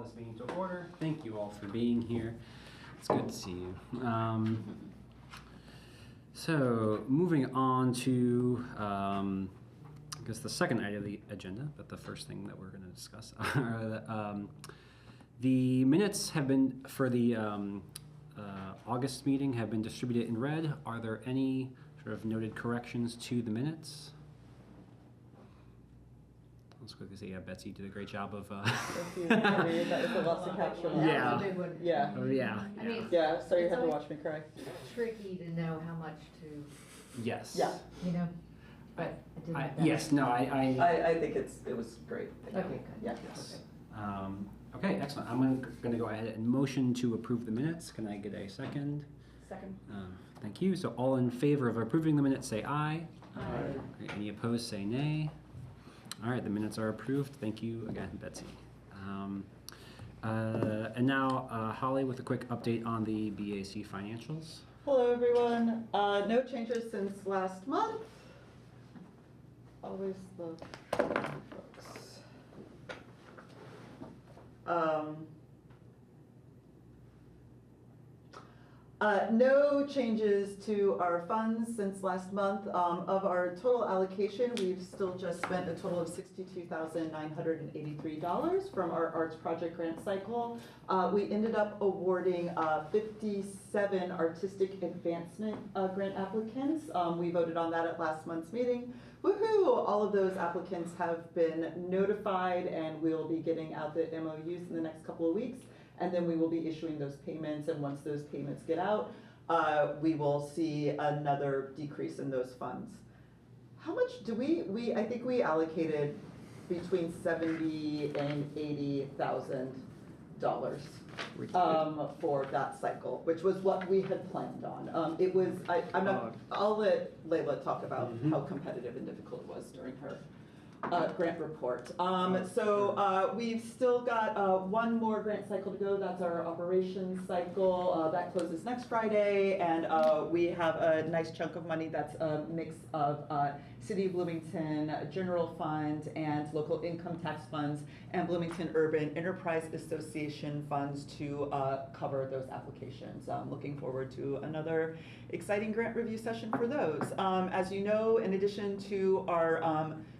call this meeting to order. Thank you all for being here. It's good to see you. So moving on to, I guess the second item of the agenda, but the first thing that we're going to discuss are the minutes have been, for the August meeting, have been distributed in red. Are there any sort of noted corrections to the minutes? Let's quickly say, yeah, Betsy did a great job of. Thank you. That was a lot to capture. Yeah. That was a big one. Yeah. Oh, yeah. I mean, Yeah, so you it's had to always watch me cry. tricky to know how much to, Yes. Yeah. you know, but I did my best. Yes. No. I think it was great. Thank you. Okay, good. Yeah. Yes. Okay, excellent. I'm going to go ahead and motion to approve the minutes. Can I get a second? Second. Thank you. So all in favor of approving the minutes, say aye. Aye. Okay, any opposed, say nay. All right, the minutes are approved. Thank you again, Betsy. And now, Holly, with a quick update on the BAC financials. Hello, everyone. No changes since last month. Always love folks. No changes to our funds since last month. Of our total allocation, we've still just spent a total of $62,983 from our arts project grant cycle. We ended up awarding 57 artistic advancement grant applicants. We voted on that at last month's meeting. Woohoo! All of those applicants have been notified, and we'll be getting out the MOUs in the next couple of weeks. And then we will be issuing those payments, and once those payments get out, we will see another decrease in those funds. How much do I think we allocated between $70,000 and $80,000 for that cycle, which was what we had planned on. It was, I'll let Layla talk about how competitive and difficult it was during her grant report. We've still got one more grant cycle to go. That's our operations cycle. That closes next Friday, and we have a nice chunk of money that's a mix of City of Bloomington General Fund and local income tax funds and Bloomington Urban Enterprise Association funds to cover those applications. Looking forward to another exciting grant review session for those. As you know, in addition to our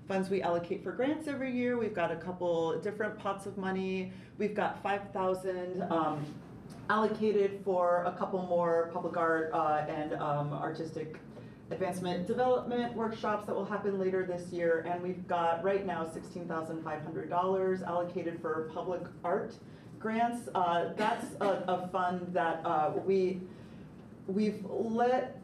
funds we allocate for grants every year, we've got a couple different pots of money. We've got $5,000 allocated for a couple more public art and artistic advancement development workshops that will happen later this year. And we've got right now $16,500 allocated for public art grants. That's a fund that we've let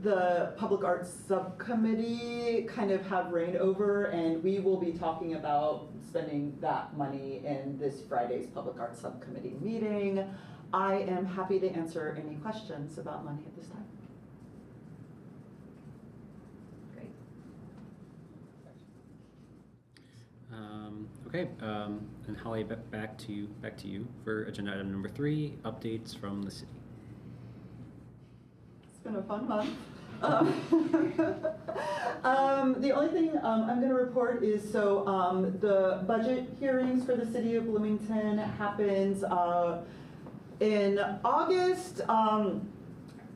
the Public Arts Subcommittee kind of have reign over, and we will be talking about spending that money in this Friday's Public Arts Subcommittee meeting. I am happy to answer any questions about money at this time. Great. Okay, and Holly, back to you for agenda item number 3, updates from the city. It's been a fun month. The only thing I'm going to report is the budget hearings for the City of Bloomington happens in August.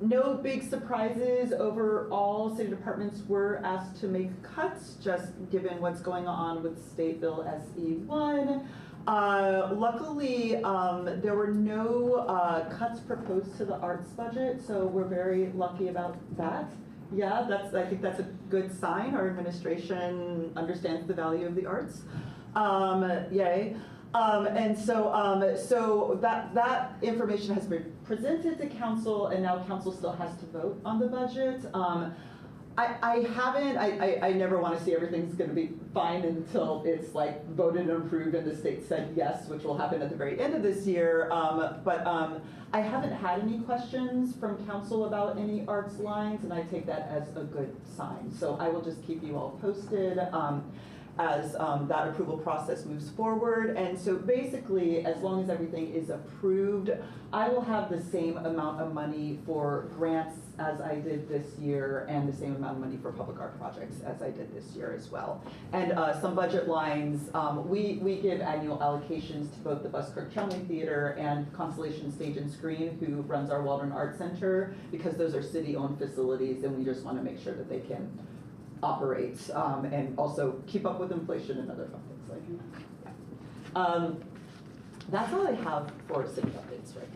No big surprises. Overall, city departments were asked to make cuts, just given what's going on with State Bill SE1. Luckily, there were no cuts proposed to the arts budget, so we're very lucky about that. Yeah, I think that's a good sign. Our administration understands the value of the arts. Yay. So that information has been presented to council, and now council still has to vote on the budget. I never want to see everything's going to be fine until it's like voted and approved and the state said yes, which will happen at the very end of this year. I haven't had any questions from council about any arts lines, and I take that as a good sign. So I will just keep you all posted. as that approval process moves forward. And so basically, as long as everything is approved, I will have the same amount of money for grants as I did this year, and the same amount of money for public art projects as I did this year as well. And some budget lines, we give annual allocations to both the Buskirk Chelmley Theater and Constellation Stage and Screen, who runs our Waldron Art Center, because those are city-owned facilities, and we just want to make sure that they can operate and also keep up with inflation and other fun things like that. That's all I have for city updates right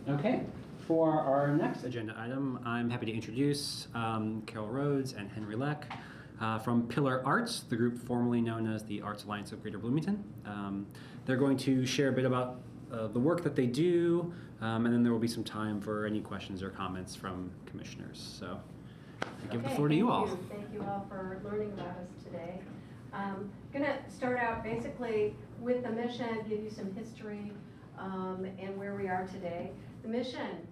now. Okay, for our next agenda item, I'm happy to introduce Carol Rhodes and Henry Leck from Pillar Arts, the group formerly known as the Arts Alliance of Greater Bloomington. They're going to share a bit about the work that they do, and then there will be some time for any questions or comments from commissioners. So I give the floor to you all. Thank you all for learning about us today. I'm going to start out basically with the mission, give you some history and where we are today. The mission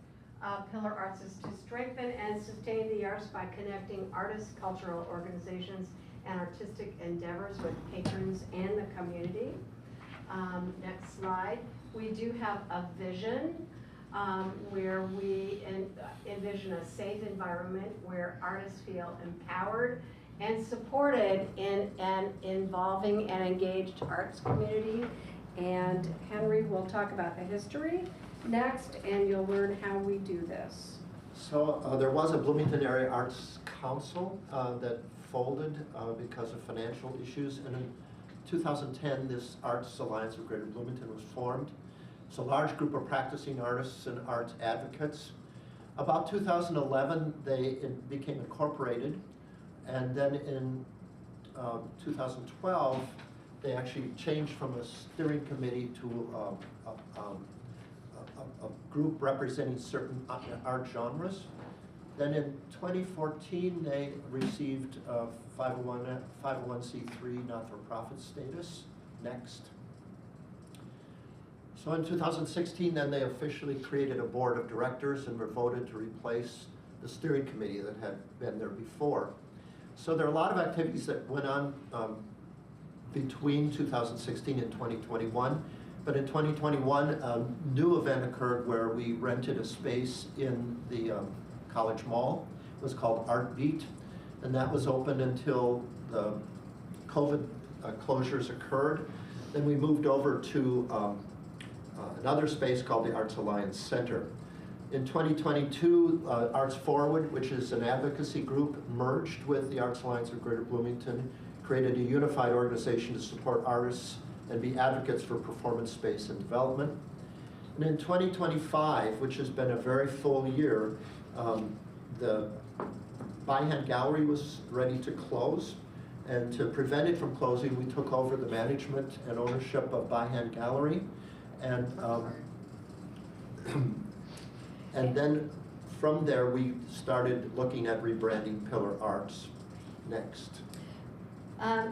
of Pillar Arts is to strengthen and sustain the arts by connecting artists, cultural organizations, and artistic endeavors with patrons and the community. Next slide. We do have a vision where we envision a safe environment where artists feel empowered and supported in an involving and engaged arts community. And Henry will talk about the history next, and you'll learn how we do this. So there was a Bloomington Area Arts Council that folded because of financial issues, and in 2010 this Arts Alliance of Greater Bloomington was formed. It's a large group of practicing artists and arts advocates. About 2011 they became incorporated, and then in 2012 they actually changed from a steering committee to a group representing certain art genres. Then in 2014 they received 501c3 not-for-profit status. Next. So in 2016 then they officially created a board of directors and were voted to replace the steering committee that had been there before. So there are a lot of activities that went on between 2016 and 2021. But in 2021, a new event occurred where we rented a space in the College Mall. It was called Art Beat, and that was open until the COVID closures occurred. Then we moved over to another space called the Arts Alliance Center. In 2022, Arts Forward, which is an advocacy group, merged with the Arts Alliance of Greater Bloomington, created a unified organization to support artists and be advocates for performance space and development. And in 2025, which has been a very full year, the Byhand Gallery was ready to close. And to prevent it from closing, we took over the management and ownership of Byhand Gallery. And, and then from there, we started looking at rebranding Pillar Arts. Next.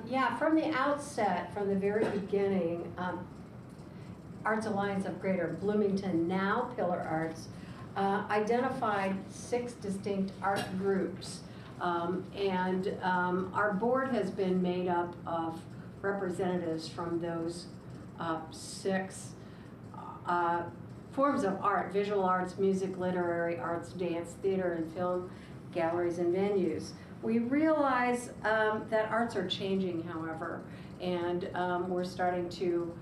Yeah, from the outset, from the very beginning, Arts Alliance of Greater Bloomington, now Pillar Arts, identified 6 distinct art groups. Our board has been made up of representatives from those 6 forms of art: visual arts, music, literary arts, dance, theater, and film, galleries, and venues. We realize that arts are changing, however, and we're starting to,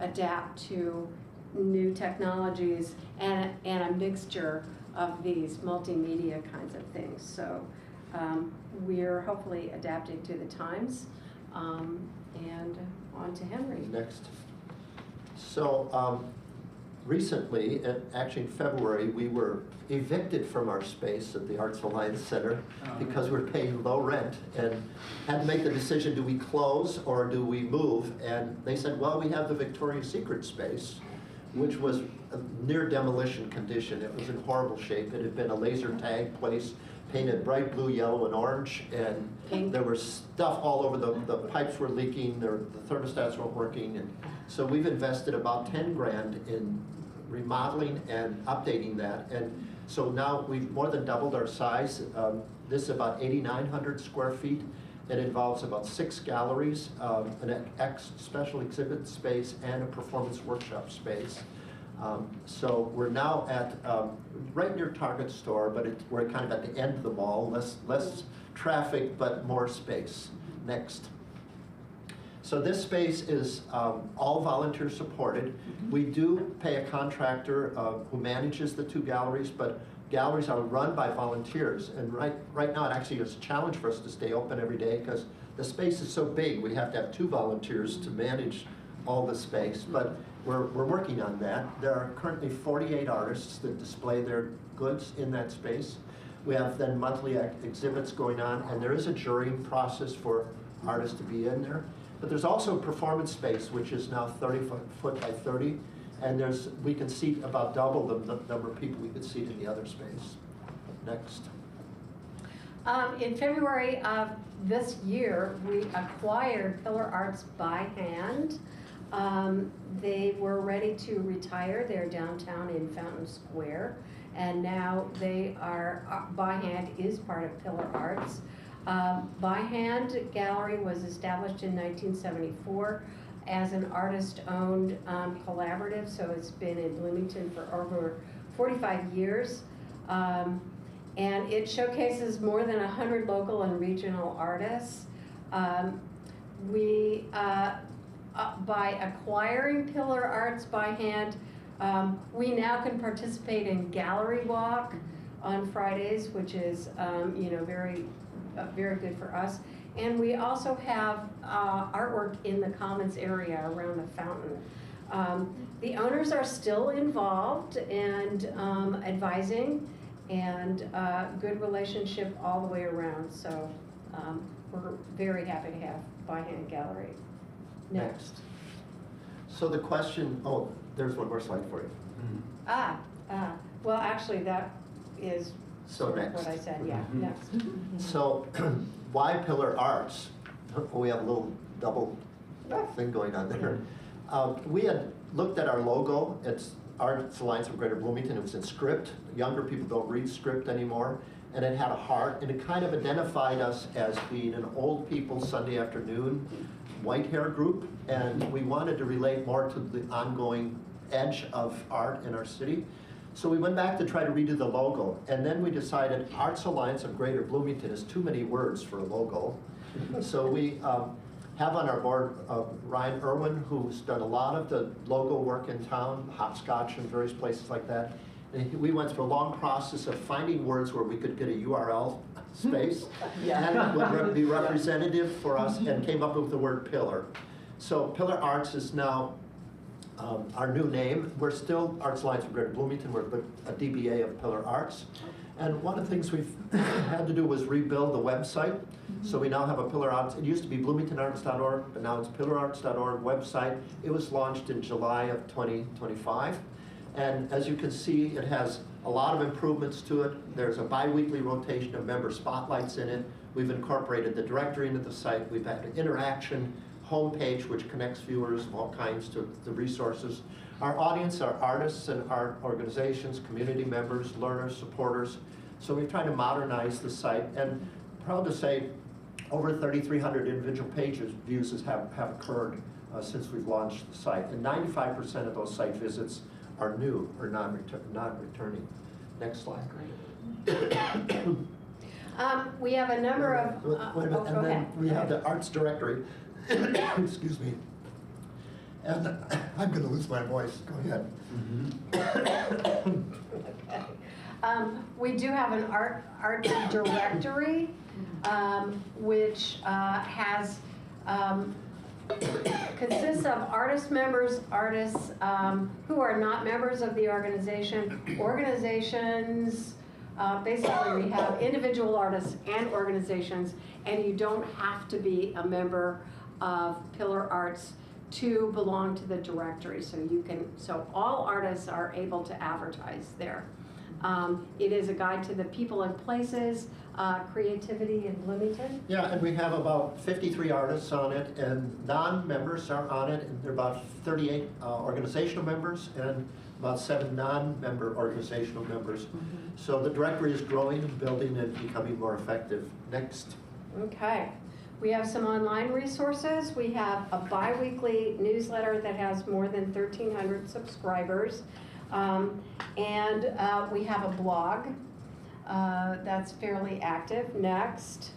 adapt to new technologies and a mixture of these multimedia kinds of things. So we're hopefully adapting to the times. And on to Henry. Next. So recently, actually in February, we were evicted from our space at the Arts Alliance Center because we're paying low rent and had to make the decision, do we close or do we move? And they said, well, we have the Victoria's Secret space, which was a near demolition condition. It was in horrible shape. It had been a laser tag place, painted bright blue, yellow, and orange, and Pink. There was stuff all over. The pipes were leaking, the thermostats weren't working, and so we've invested about 10 grand in remodeling and updating that. And So now we've more than doubled our size. This is about 8,900 square feet. It involves about 6 galleries, an special exhibit space, and a performance workshop space. So we're now at right near Target store, but we're kind of at the end of the mall, less traffic, but more space. Next. So this space is all volunteer supported. We do pay a contractor who manages the 2 galleries, but galleries are run by volunteers. And right now it actually is a challenge for us to stay open every day because the space is so big. We have to have 2 volunteers to manage all the space, but we're working on that. There are currently 48 artists that display their goods in that space. We have then monthly exhibits going on, and there is a jurying process for artists to be in there. But there's also a performance space, which is now 30 foot by 30, and we can seat about double the number of people we could seat in the other space. Next. In February of this year, we acquired Pillar Arts by Hand. They were ready to retire. They're downtown in Fountain Square, and now they are, By Hand is part of Pillar Arts. By Hand Gallery was established in 1974 as an artist-owned collaborative, so it's been in Bloomington for over 45 years. And it showcases more than 100 local and regional artists. By acquiring Pillar Arts by Hand, we now can participate in Gallery Walk on Fridays, which is very good for us. And we also have artwork in the commons area around the fountain. The owners are still involved and advising, and good relationship all the way around. So we're very happy to have By Hand Gallery. Next. So the question, there's one more slide for you. Well, actually, that is So sort of next. what I said, yeah, next. So why Pillar Arts? We have a little double thing going on there. We had looked at our logo. It's Arts Alliance of Greater Bloomington. It was in script. Younger people don't read script anymore. And it had a heart, and it kind of identified us as being an old people Sunday afternoon white hair group. And we wanted to relate more to the ongoing edge of art in our city. So we went back to try to redo the logo, and then we decided Arts Alliance of Greater Bloomington is too many words for a logo. So we have on our board Ryan Irwin, who's done a lot of the logo work in town, Hopscotch and various places like that. And we went through a long process of finding words where we could get a URL space and would be representative for us, and came up with the word pillar. So Pillar Arts is now our new name. We're still Arts Alliance of Greater Bloomington. We're a DBA of Pillar Arts. And one of the things we've had to do was rebuild the website. So we now have a Pillar Arts. It used to be bloomingtonarts.org, but now it's pillararts.org website. It was launched in July of 2025. And as you can see, it has a lot of improvements to it. There's a bi-weekly rotation of member spotlights in it. We've incorporated the directory into the site. We've had an interaction homepage which connects viewers of all kinds to the resources. Our audience are artists and art organizations, community members, learners, supporters. So we're trying to modernize the site, and proud to say over 3,300 individual pages views have occurred since we've launched the site, and 95% of those site visits are new or non-returning. Next slide. We have a number of. Wait a minute, and then we have the arts directory. Excuse me. And I'm going to lose my voice. Go ahead. We do have an art directory, which consists of artist members, artists who are not members of the organization, organizations. Basically, we have individual artists and organizations, and you don't have to be a member of Pillar Arts to belong to the directory. So all artists are able to advertise there. It is a guide to the people and places, creativity in Bloomington. Yeah, and we have about 53 artists on it, and non-members are on it, and there are about 38 organizational members and about 7 non-member organizational members. So the directory is growing and building and becoming more effective. Next. Okay. We have some online resources. We have a bi-weekly newsletter that has more than 1,300 subscribers. And we have a blog that's fairly active. Next.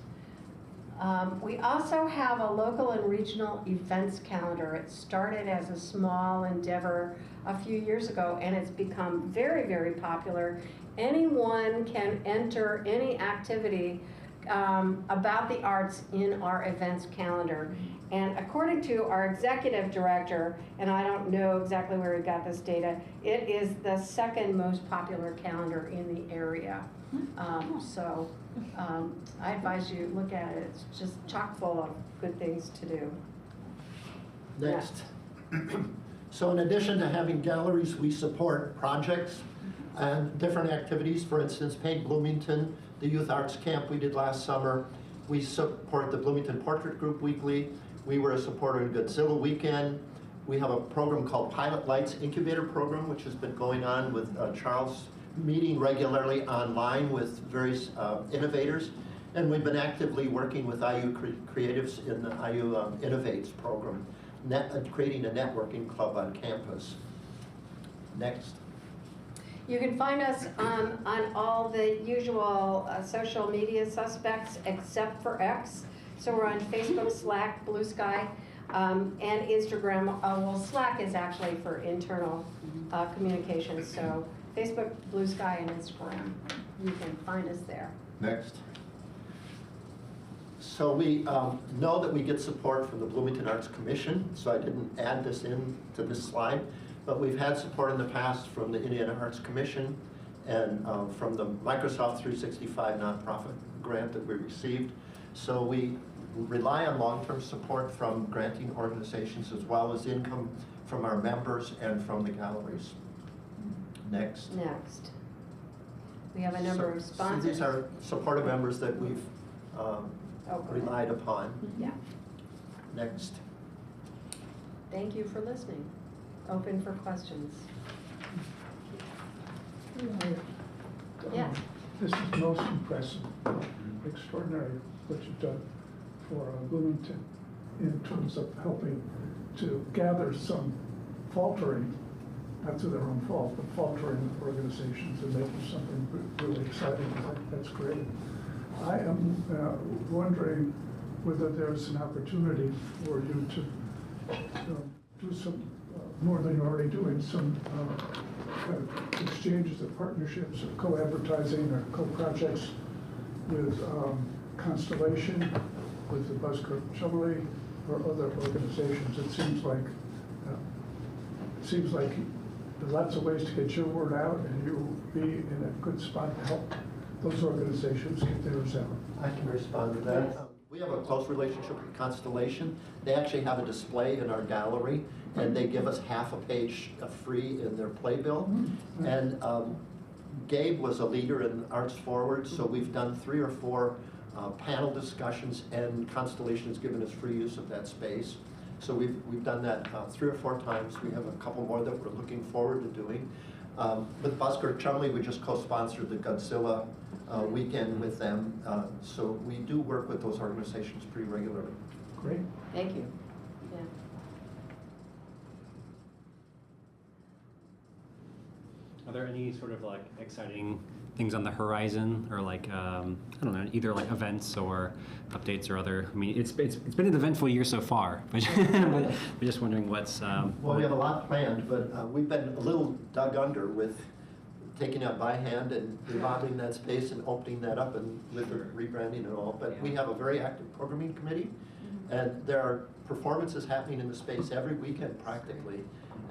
We also have a local and regional events calendar. It started as a small endeavor a few years ago, and it's become very, very popular. Anyone can enter any activity about the arts in our events calendar. And according to our executive director, and I don't know exactly where we got this data, it is the second most popular calendar in the area. I advise you look at it. It's just chock full of good things to do. Next. So in addition to having galleries, we support projects and different activities. For instance, Paint Bloomington, the Youth Arts Camp we did last summer. We support the Bloomington Portrait Group weekly. We were a supporter in Godzilla Weekend. We have a program called Pilot Lights Incubator Program, which has been going on with Charles, meeting regularly online with various innovators. And we've been actively working with IU Creatives in the IU Innovates program, creating a networking club on campus. Next. You can find us on all the usual social media suspects except for X. So we're on Facebook, Slack, Blue Sky, and Instagram. Well, Slack is actually for internal communications. So Facebook, Blue Sky, and Instagram. You can find us there. Next. So we know that we get support from the Bloomington Arts Commission, so I didn't add this in to this slide, but we've had support in the past from the Indiana Arts Commission and from the Microsoft 365 nonprofit grant that we received. So we rely on long-term support from granting organizations as well as income from our members and from the galleries. Next. Next. We have a number of sponsors. So these are supportive members that we've relied upon. Yeah. Next. Thank you for listening. Open for questions. Yeah. This is most impressive, extraordinary what you've done for Bloomington in terms of helping to gather some faltering, not to their own fault, but faltering organizations and making something really exciting. That's great. I am wondering whether there's an opportunity for you to do some, more than you're already doing, some kind of exchanges of partnerships or co-advertising or co-projects with Constellation, with the Busker Chumley, or other organizations. It seems like there's lots of ways to get your word out, and you'll be in a good spot to help those organizations get theirs out. I can respond to that. We have a close relationship with Constellation. They actually have a display in our gallery, and they give us half a page free in their playbill. Mm-hmm. And Gabe was a leader in Arts Forward, so we've done 3 or 4 panel discussions, and Constellation has given us free use of that space. So we've done that 3 or 4 times. We have a couple more that we're looking forward to doing. With Busker Chumley, we just co-sponsored the Godzilla weekend with them. So we do work with those organizations pretty regularly. Great. Thank you. Yeah. Are there any sort of like exciting things on the horizon, or like I don't know, either like events or updates or other? I mean, it's been an eventful year so far, but we're just wondering what's. Well, we have a lot planned, but we've been a little dug under with taking out by hand and remodeling that space and opening that up and with the rebranding and all. But we have a very active programming committee, and there are performances happening in the space every weekend practically.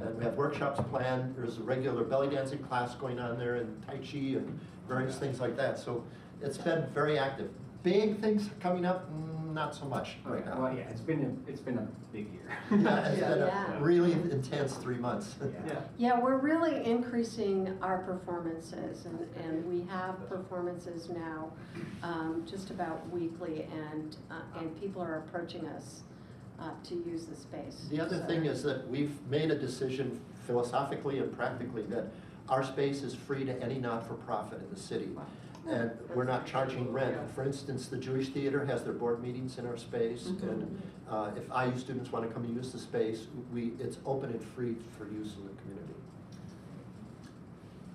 And we have workshops planned. There's a regular belly dancing class going on there, and Tai Chi and various things like that. So it's been very active. Big things coming up, Not so much right now. Well, yeah, it's been a big year. Yeah, it's been Yeah. a really intense 3 months. Yeah. Yeah, we're really increasing our performances, and we have performances now just about weekly, and people are approaching us to use the space. The other So- thing is that we've made a decision philosophically and practically that our space is free to any not-for-profit in the city. And we're not charging rent. For instance, the Jewish Theater has their board meetings in our space, and if IU students want to come and use the space, it's open and free for use in the community.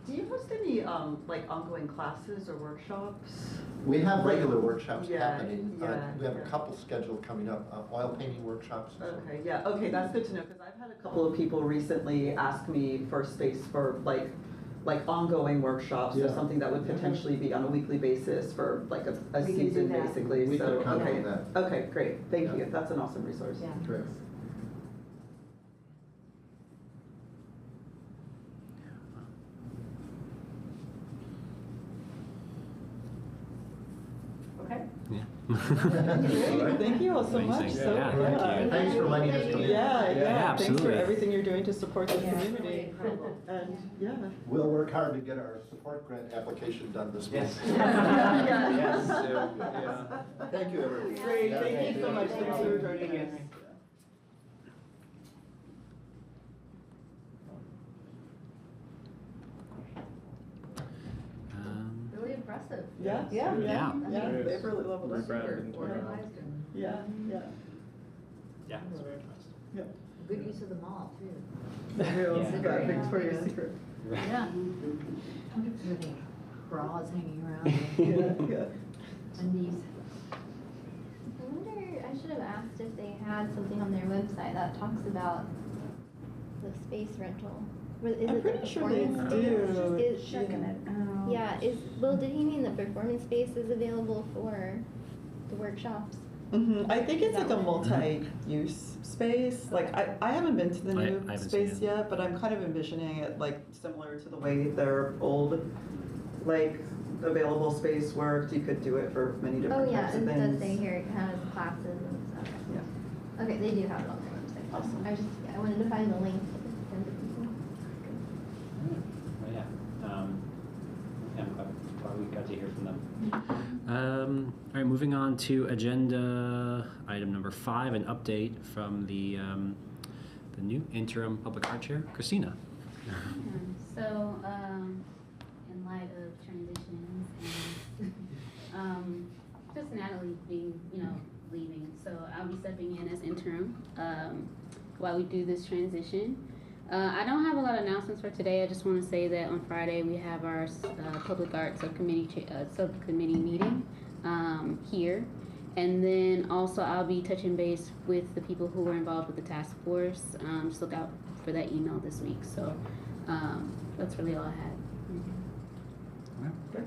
Do you host any, like ongoing classes or workshops? We have regular workshops Yeah, happening. yeah, We have a yeah. couple scheduled coming up, oil painting workshops. and so on. Okay, yeah, okay, that's good to know, because I've had a couple of people recently ask me for space for like ongoing workshops or Yeah. something that would potentially be on a weekly basis for like a We can do season, that. basically, We so, can count on okay. that. Okay, great, thank Yeah. you, that's an awesome resource. Yeah. Great. Okay. Yeah. Thank you all so much. Amazing. So, Yeah, Great. thank you. Thanks for letting us come in. Yeah, yeah, thanks for absolutely. everything you're doing to support the Yeah, it's really community. incredible. And, yeah. We'll work hard to get our support grant application done this month. Yes. Yes, yeah. Thank you, everyone. Great, Yeah, thank you so much, thanks for joining us. Really impressive. Yeah, yeah, yeah, Yeah. yeah, they've really leveled up. Organized and Yeah, yeah. Yeah, it's very nice. Yeah. good use of the mall, too. Real, Yeah. that Victoria's Secret. Yeah. With bras hanging around, Yeah, yeah. undies. I wonder, I should have asked if they had something on their website that talks about the space rental. Is I'm it the pretty sure they performance do. space? Is, Checking it out. yeah, Well, did he mean the performance space is available for the workshops? I think it's like a multi-use space. Like, I haven't been to the I new haven't seen space it. yet, but I'm kind of envisioning it like similar to the way their old, like, available space worked. You could do it for many Oh different yeah, types of it things. does say here it has classes and stuff. Yeah. Okay, they do have it on their website. Awesome. I wanted to find the link to send to people. Well, yeah, I'm glad we got to hear from them. All right, moving on to agenda item number 5, an update from the new interim public art chair, Christina. So, in light of transitions and just Natalie being, leaving, so I'll be stepping in as interim while we do this transition. I don't have a lot of announcements for today. I just want to say that on Friday we have our public art subcommittee meeting here. And then also I'll be touching base with the people who were involved with the task force. Just look out for that email this week. So that's really all I had. Great,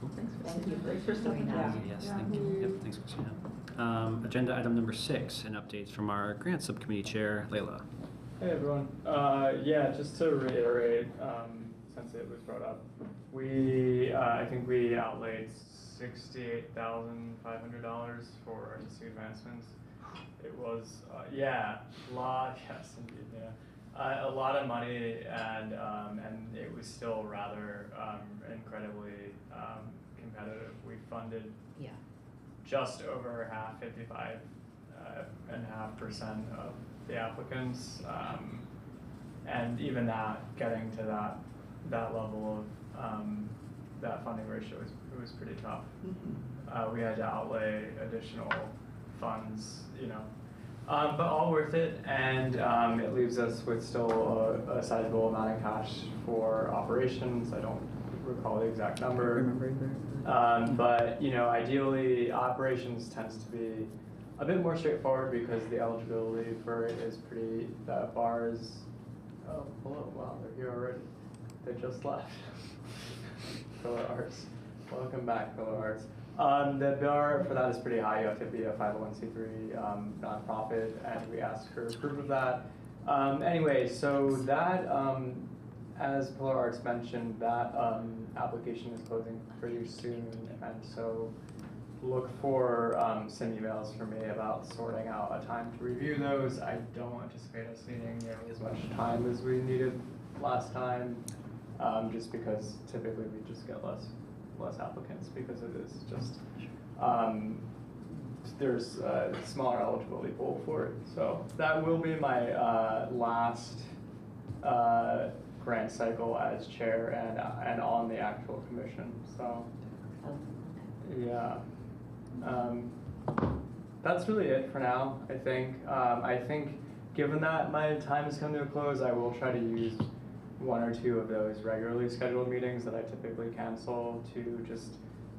cool. Thanks for stepping in. Yes, thank you. Yep, thanks, Christina. Agenda item number 6, an update from our grant subcommittee chair, Layla. Hey everyone. Yeah, just to reiterate, since it was brought up, I think we outlaid $68,500 for artistic advancements. It was, yes, indeed, yeah. A lot of money, and it was still rather incredibly competitive. We funded just over half, 55.5% of the applicants, and even that, getting to that level of that funding ratio was pretty tough. We had to outlay additional funds, but all worth it, and it leaves us with still a sizable amount of cash for operations. I don't recall the exact number. But ideally, operations tends to be a bit more straightforward because the eligibility for it is the bar is, oh, hello, wow, they're here already. They just left. Pillar Arts. Welcome back, Pillar Arts. The bar for that is pretty high. You have to be a 501c3 nonprofit, and we asked for proof of that. Anyway, so that, as Pillar Arts mentioned, that application is closing pretty soon, and so look for some emails from me about sorting out a time to review those. I don't anticipate us needing nearly as much time as we needed last time, just because typically we just get less applicants because it is just there's a smaller eligibility pool for it. So that will be my last grant cycle as chair and on the actual commission. So yeah, that's really it for now. I think given that my time has come to a close, I will try to use one or two of those regularly scheduled meetings that I typically cancel to just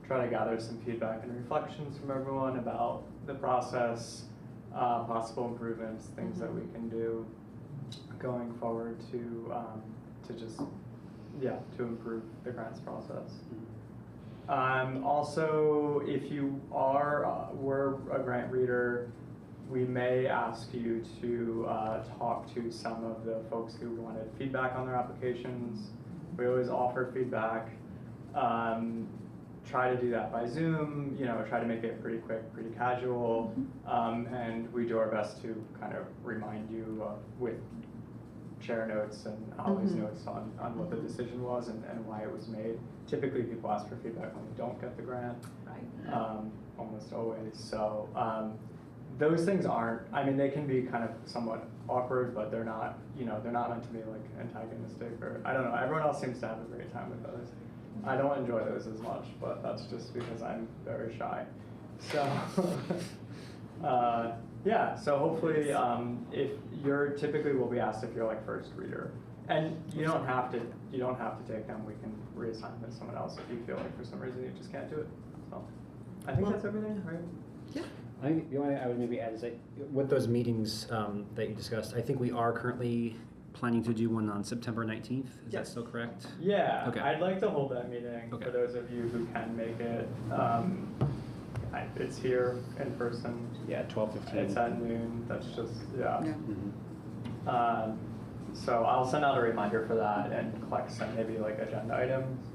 try to gather some feedback and reflections from everyone about the process, possible improvements, things that we can do going forward to just, to improve the grants process. Also, if you were a grant reader, we may ask you to talk to some of the folks who wanted feedback on their applications. We always offer feedback. Try to do that by Zoom, try to make it pretty quick, pretty casual, and we do our best to kind of remind you with share notes and Holly's notes on what the decision was and why it was made. Typically people ask for feedback when they don't get the grant, almost always. So those things they can be kind of somewhat awkward, but they're not meant to be like antagonistic or, I don't know, everyone else seems to have a great time with those. I don't enjoy those as much, but that's just because I'm very shy. So, so hopefully, if you're typically will be asked if you're like first reader, and you don't have to take them. We can reassign them to someone else if you feel like for some reason you just can't do it. So, I think that's everything, right? Yeah. I think the only thing I would maybe add is that with those meetings that you discussed, I think we are currently planning to do one on September 19th. Is that still correct? Yeah, okay. I'd like to hold that meeting for those of you who can make it. It's here in person. Yeah, 12:15. It's at noon. That's just, Mm-hmm. So I'll send out a reminder for that and collect some maybe like agenda items.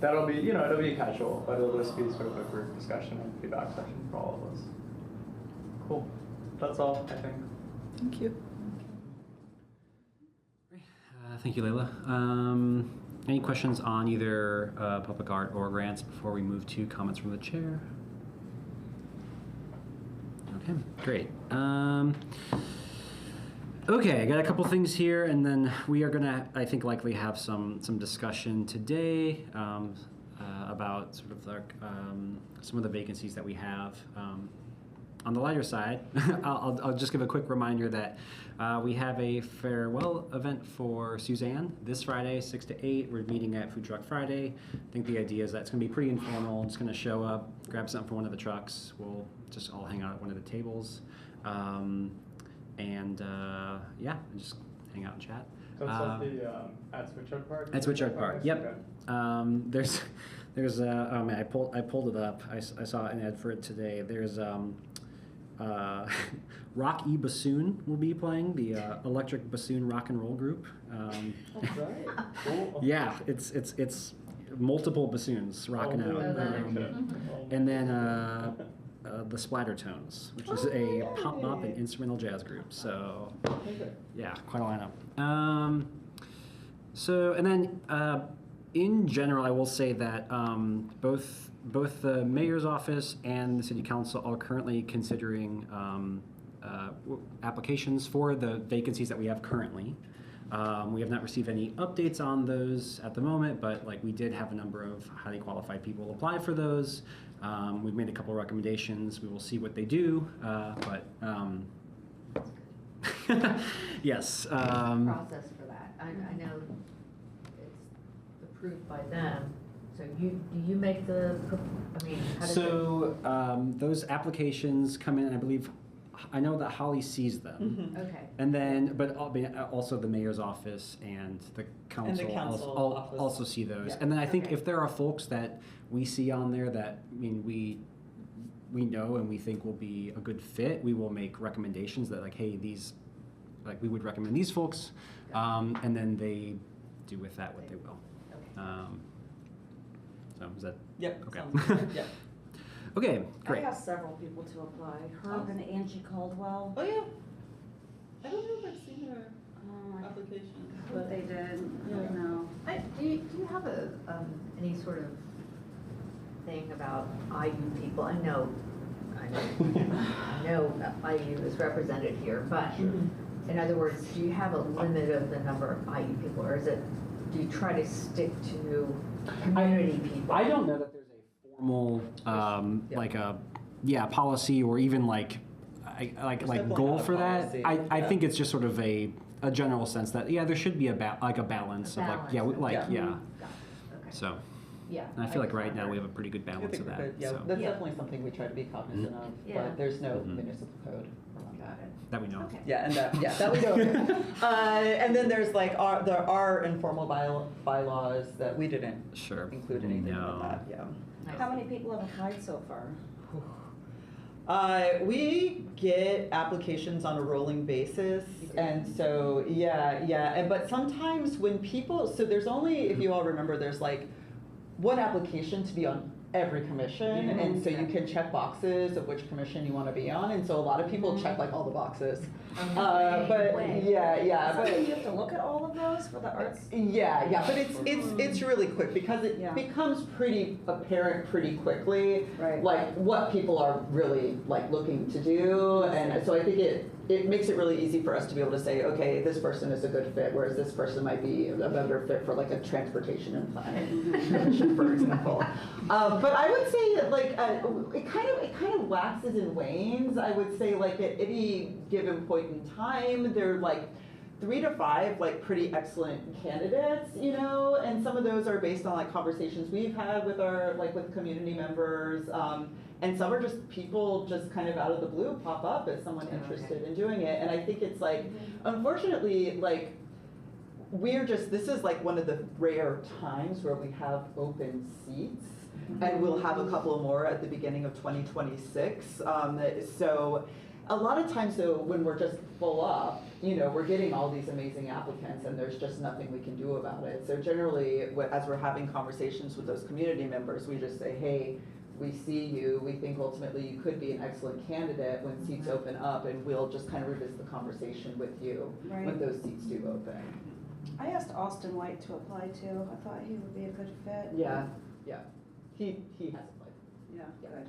That'll be, it'll be casual, but it'll just be sort of a group discussion and feedback session for all of us. Cool. That's all, I think. Thank you. Thank you, Layla. Any questions on either public art or grants before we move to comments from the chair? Okay, great. Okay, I got a couple things here, and then we are gonna, I think, likely have some discussion today about sort of like some of the vacancies that we have. On the lighter side, I'll just give a quick reminder that we have a farewell event for Suzanne this Friday, 6 to 8. We're meeting at Food Truck Friday. I think the idea is that it's going to be pretty informal. Just going to show up, grab something from one of the trucks. We'll just all hang out at one of the tables. And just hang out and chat. So it's at the at Switchyard Park? At Switchyard Park, yep. Okay. There's oh man, I pulled it up. I saw an ad for it today. There's Rock E Bassoon will be playing, the electric bassoon rock and roll group. That's right. Cool. Yeah, it's multiple bassoons rocking out. And then the Splattertones, which is a pop bop and instrumental jazz group. So yeah, quite a lineup. And then in general, I will say that both the mayor's office and the city council are currently considering applications for the vacancies that we have currently. We have not received any updates on those at the moment, but we did have a number of highly qualified people apply for those. We've made a couple recommendations. We will see what they do, but yes. Process for that. I know it's approved by them. So do you make the, how does it? Those applications come in, I believe, I know that Holly sees them. Mm-hmm. Okay. And then, but also the mayor's office and the council, also see those. Yeah. And then I think if there are folks that we see on there that, we know and we think will be a good fit, we will make recommendations that hey, these, we would recommend these folks, and then they do with that what they will. Okay. So is that? Yep. Okay. Sounds good. Yep. Okay, great. I asked several people to apply, Herb and Angie Caldwell. Oh, yeah. I don't know if I've seen their I application, hope they did, I don't Yeah. know. Do you have any sort of thing about IU people? I know IU is represented here, but in other words, do you have a limit of the number of IU people, or do you try to stick to community people? I don't know that there's a formal, policy or even like definitely goal not a for that. policy, I yeah. think it's just sort of a general sense that, there should be a balance of Balance, yeah. okay. Yeah. Got it. Okay. So, Yeah. and I feel like just right now we wondered. have a pretty good I balance think of we're that. good. Yeah, So, that's Yeah. definitely something we try to be cognizant of, Yeah. but there's no Mhm. municipal code around Got that. it. that we know. of. Okay. Yeah, and that we know. And then there's like, there are informal bylaws that we didn't Sure. include anything No. about that, yeah. Nice. How many people have applied so far? We get applications on a rolling basis, You do? and so, but sometimes when people, so there's only, if you all remember, there's like one application to be on every commission, Yeah. and so you can check boxes of which commission you want to be on, and so a lot of people check like all the boxes. But Way. but So you have to look at all of those for the arts? yeah, but it's really quick because it Yeah. becomes pretty apparent pretty quickly, Right. like what people are really like looking to do, and so I think it makes it really easy for us to be able to say, okay, this person is a good fit, whereas this person might be a better fit for like a transportation and planning commission, for example. But I would say that like it kind of waxes and wanes. I would say like at any given point in time, there are like 3 to 5 like pretty excellent candidates, and some of those are based on like conversations we've had with our with community members, and some are just people just kind of out of the blue pop up as someone interested in doing it, and I think it's like, unfortunately, like this is like one of the rare times where we have open seats. And we'll have a couple more at the beginning of 2026. So a lot of times though, when we're just full up, we're getting all these amazing applicants and there's just nothing we can do about it. So generally, as we're having conversations with those community members, we just say, hey, we see you, we think ultimately you could be an excellent candidate when seats open up, and we'll just kind of revisit the conversation with you when Right. those seats do open. I asked Austin White to apply too. I thought he would be a good fit. Yeah. He has applied. Yeah, Yeah. good.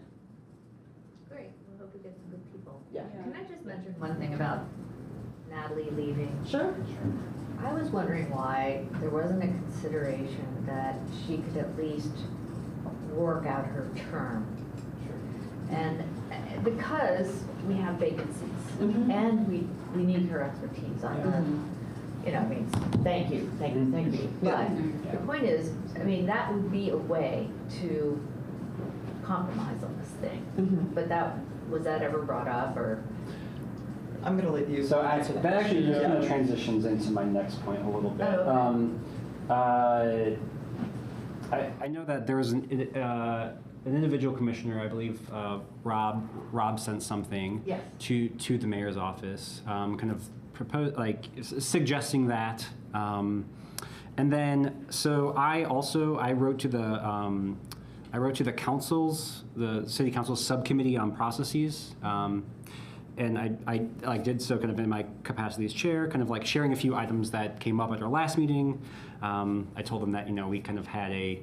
Great. We hope we get some good people. Yeah. Can I just mention one thing about Natalie leaving? Sure. I was wondering why there wasn't a consideration that she could at least work out her term. And because we have vacancies Mhm. and we need her expertise on thank you. Yeah. But the point is, that would be a way to compromise on this thing. Mhm. But was that ever brought up, or? I'm gonna let you. So answer that actually just kind of Yeah. transitions into my next point a little bit. Oh, I know that there was an individual commissioner, I believe, Rob sent something Yes. to the mayor's office, kind of suggesting that. And then, so I wrote to the council's, the city council's subcommittee on processes. And I did so kind of in my capacity as chair, kind of like sharing a few items that came up at our last meeting. I told them that, we kind of had a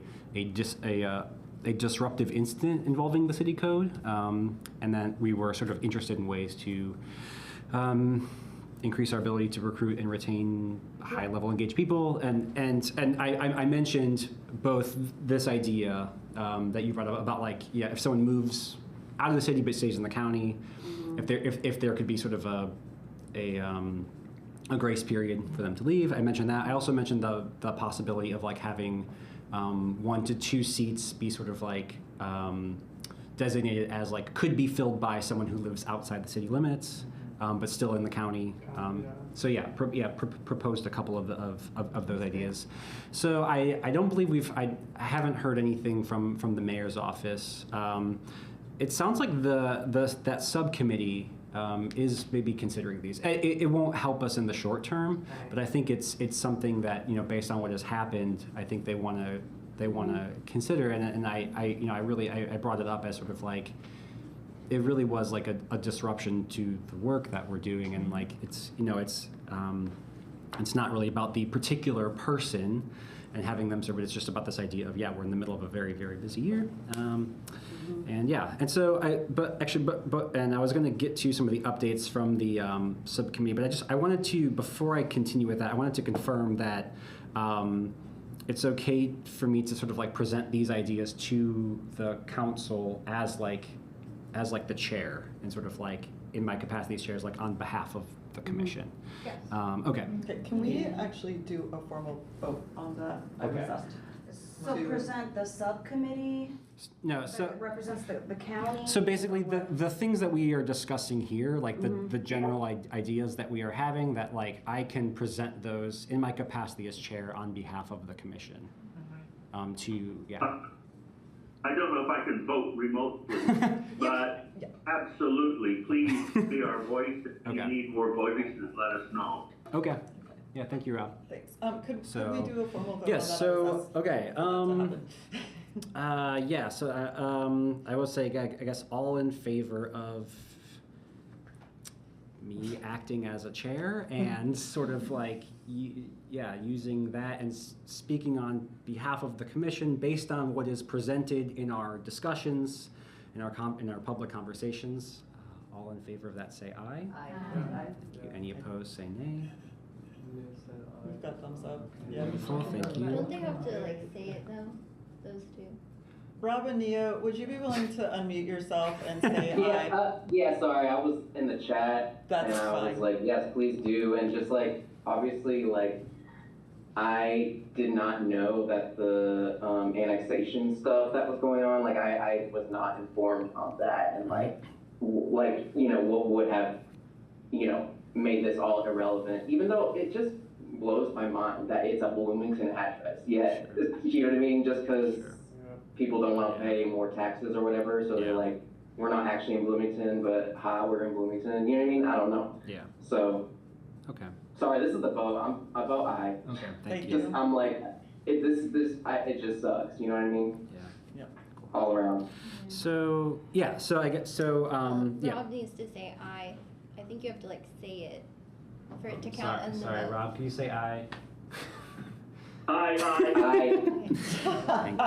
disruptive incident involving the city code, and then we were sort of interested in ways to increase our ability to recruit and retain high-level engaged people. And I mentioned both this idea that you brought up about if someone moves out of the city but stays in the county, if there could be sort of a grace period for them to leave. I mentioned that. I also mentioned the possibility of having 1 to 2 seats be sort of designated as could be filled by someone who lives outside the city limits, but still in the county. So proposed a couple of those ideas. So I don't believe I haven't heard anything from the mayor's office. It sounds like that subcommittee is maybe considering these. It won't help us in the short term, but I think it's something that based on what has happened, I think they want to they want to consider. And I really brought it up as sort of like, it really was like a disruption to the work that we're doing, and like it's not really about the particular person and having them serve, but it's just about this idea of, we're in the middle of a very, very busy year. And and so and I was going to get to some of the updates from the subcommittee, but I wanted to, before I continue with that, I wanted to confirm that it's okay for me to sort of like present these ideas to the council as the chair, and sort of like in my capacity as chair, is like on behalf of the commission. Yes. Okay. Okay, can we actually do a formal vote on that? I was Okay. asked So to- present the subcommittee No, so that represents the county? So basically, the things that we are discussing here, like the general ideas that we are having, that like I can present those in my capacity as chair on behalf of the commission. I don't know if I can vote remotely, but absolutely, please be our voice. If you need more voices, let us know. Okay. Yeah, thank you, Rob. Thanks. Could So- we do a formal vote Yes, on that? so, okay, So I will say, I guess all in favor of me acting as a chair and sort of like, using that and speaking on behalf of the commission based on what is presented in our discussions, in our public conversations. All in favor of that, say aye. Aye. Thank you. Any opposed, say nay. We've got thumbs up. Wonderful, thank you. Don't they have to like say it though? Those two. Rob and Nia, would you be willing to unmute yourself and say aye? Sorry, I was in the chat. That's and I was fine. like, yes, please do. And just like, obviously, like, I did not know that the annexation stuff that was going on, like, I was not informed of that. And what would have, made this all irrelevant, even though it just blows my mind that it's a Bloomington address. Yet, you know what I mean? Just because people don't want to pay more taxes or whatever, so they're like, we're not actually in Bloomington, but we're in Bloomington. You know what I mean? I don't know. Yeah. So. Okay. Sorry, this is the vote. I vote aye. Okay, thank you. you. I'm like, it just sucks. You know what I mean? Yeah. All around. So I guess Rob needs to say aye. I think you have to like say it for it to count in the Sorry, vote. Rob, can you say aye? Aye. Thank you.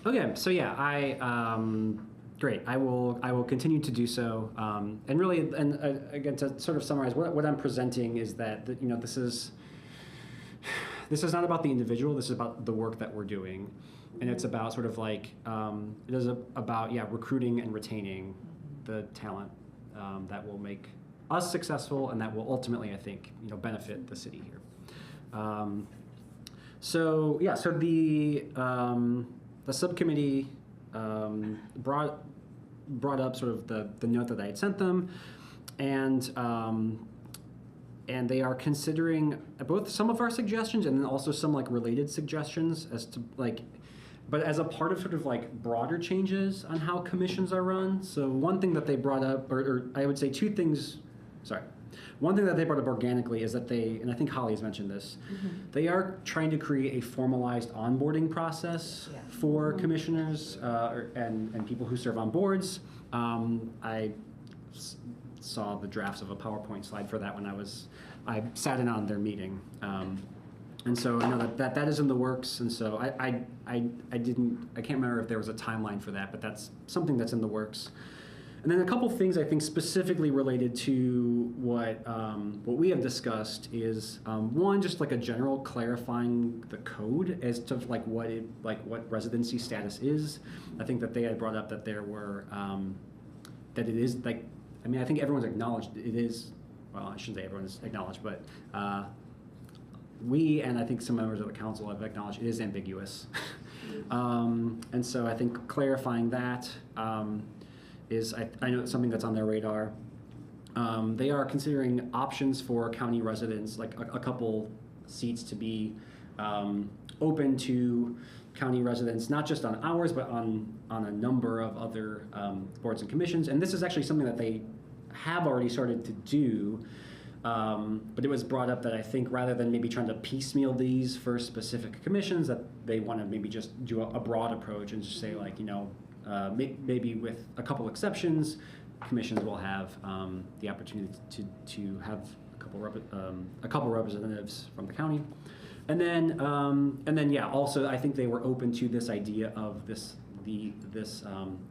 Okay, so great. I will continue to do so. And really, again, to sort of summarize, what I'm presenting is that this is not about the individual. This is about the work that we're doing, and it's about sort of like it is about recruiting and retaining the talent that will make us successful, and that will ultimately, I think, benefit the city here. So the subcommittee brought up sort of the note that I had sent them, and they are considering both some of our suggestions and then also some like related suggestions as to like, but as a part of sort of like broader changes on how commissions are run. So one thing that they brought up, or I would say two things, one thing that they brought up organically is that and I think Holly has mentioned this, they are trying to create a formalized onboarding process for commissioners and people who serve on boards. I saw the drafts of a PowerPoint slide for that when I sat in on their meeting. And so I know that is in the works, and so I can't remember if there was a timeline for that, but that's something that's in the works. And then a couple things I think specifically related to what we have discussed is one, just like a general clarifying the code as to like what residency status is. I think that they had brought up that there were that it is like, I mean, I think everyone's acknowledged it is. Well, I shouldn't say everyone's acknowledged, but we and I think some members of the council have acknowledged it is ambiguous. And so I think clarifying that. Is I know it's something that's on their radar. They are considering options for county residents, like a couple seats to be open to county residents, not just on ours, but on a number of other boards and commissions. And this is actually something that they have already started to do But it was brought up that I think rather than maybe trying to piecemeal these for specific commissions, that they want to maybe just do a broad approach and just say like, you know, maybe with a couple exceptions, commissions will have the opportunity to have a couple representatives from the county. And then yeah, also I think they were open to this idea of this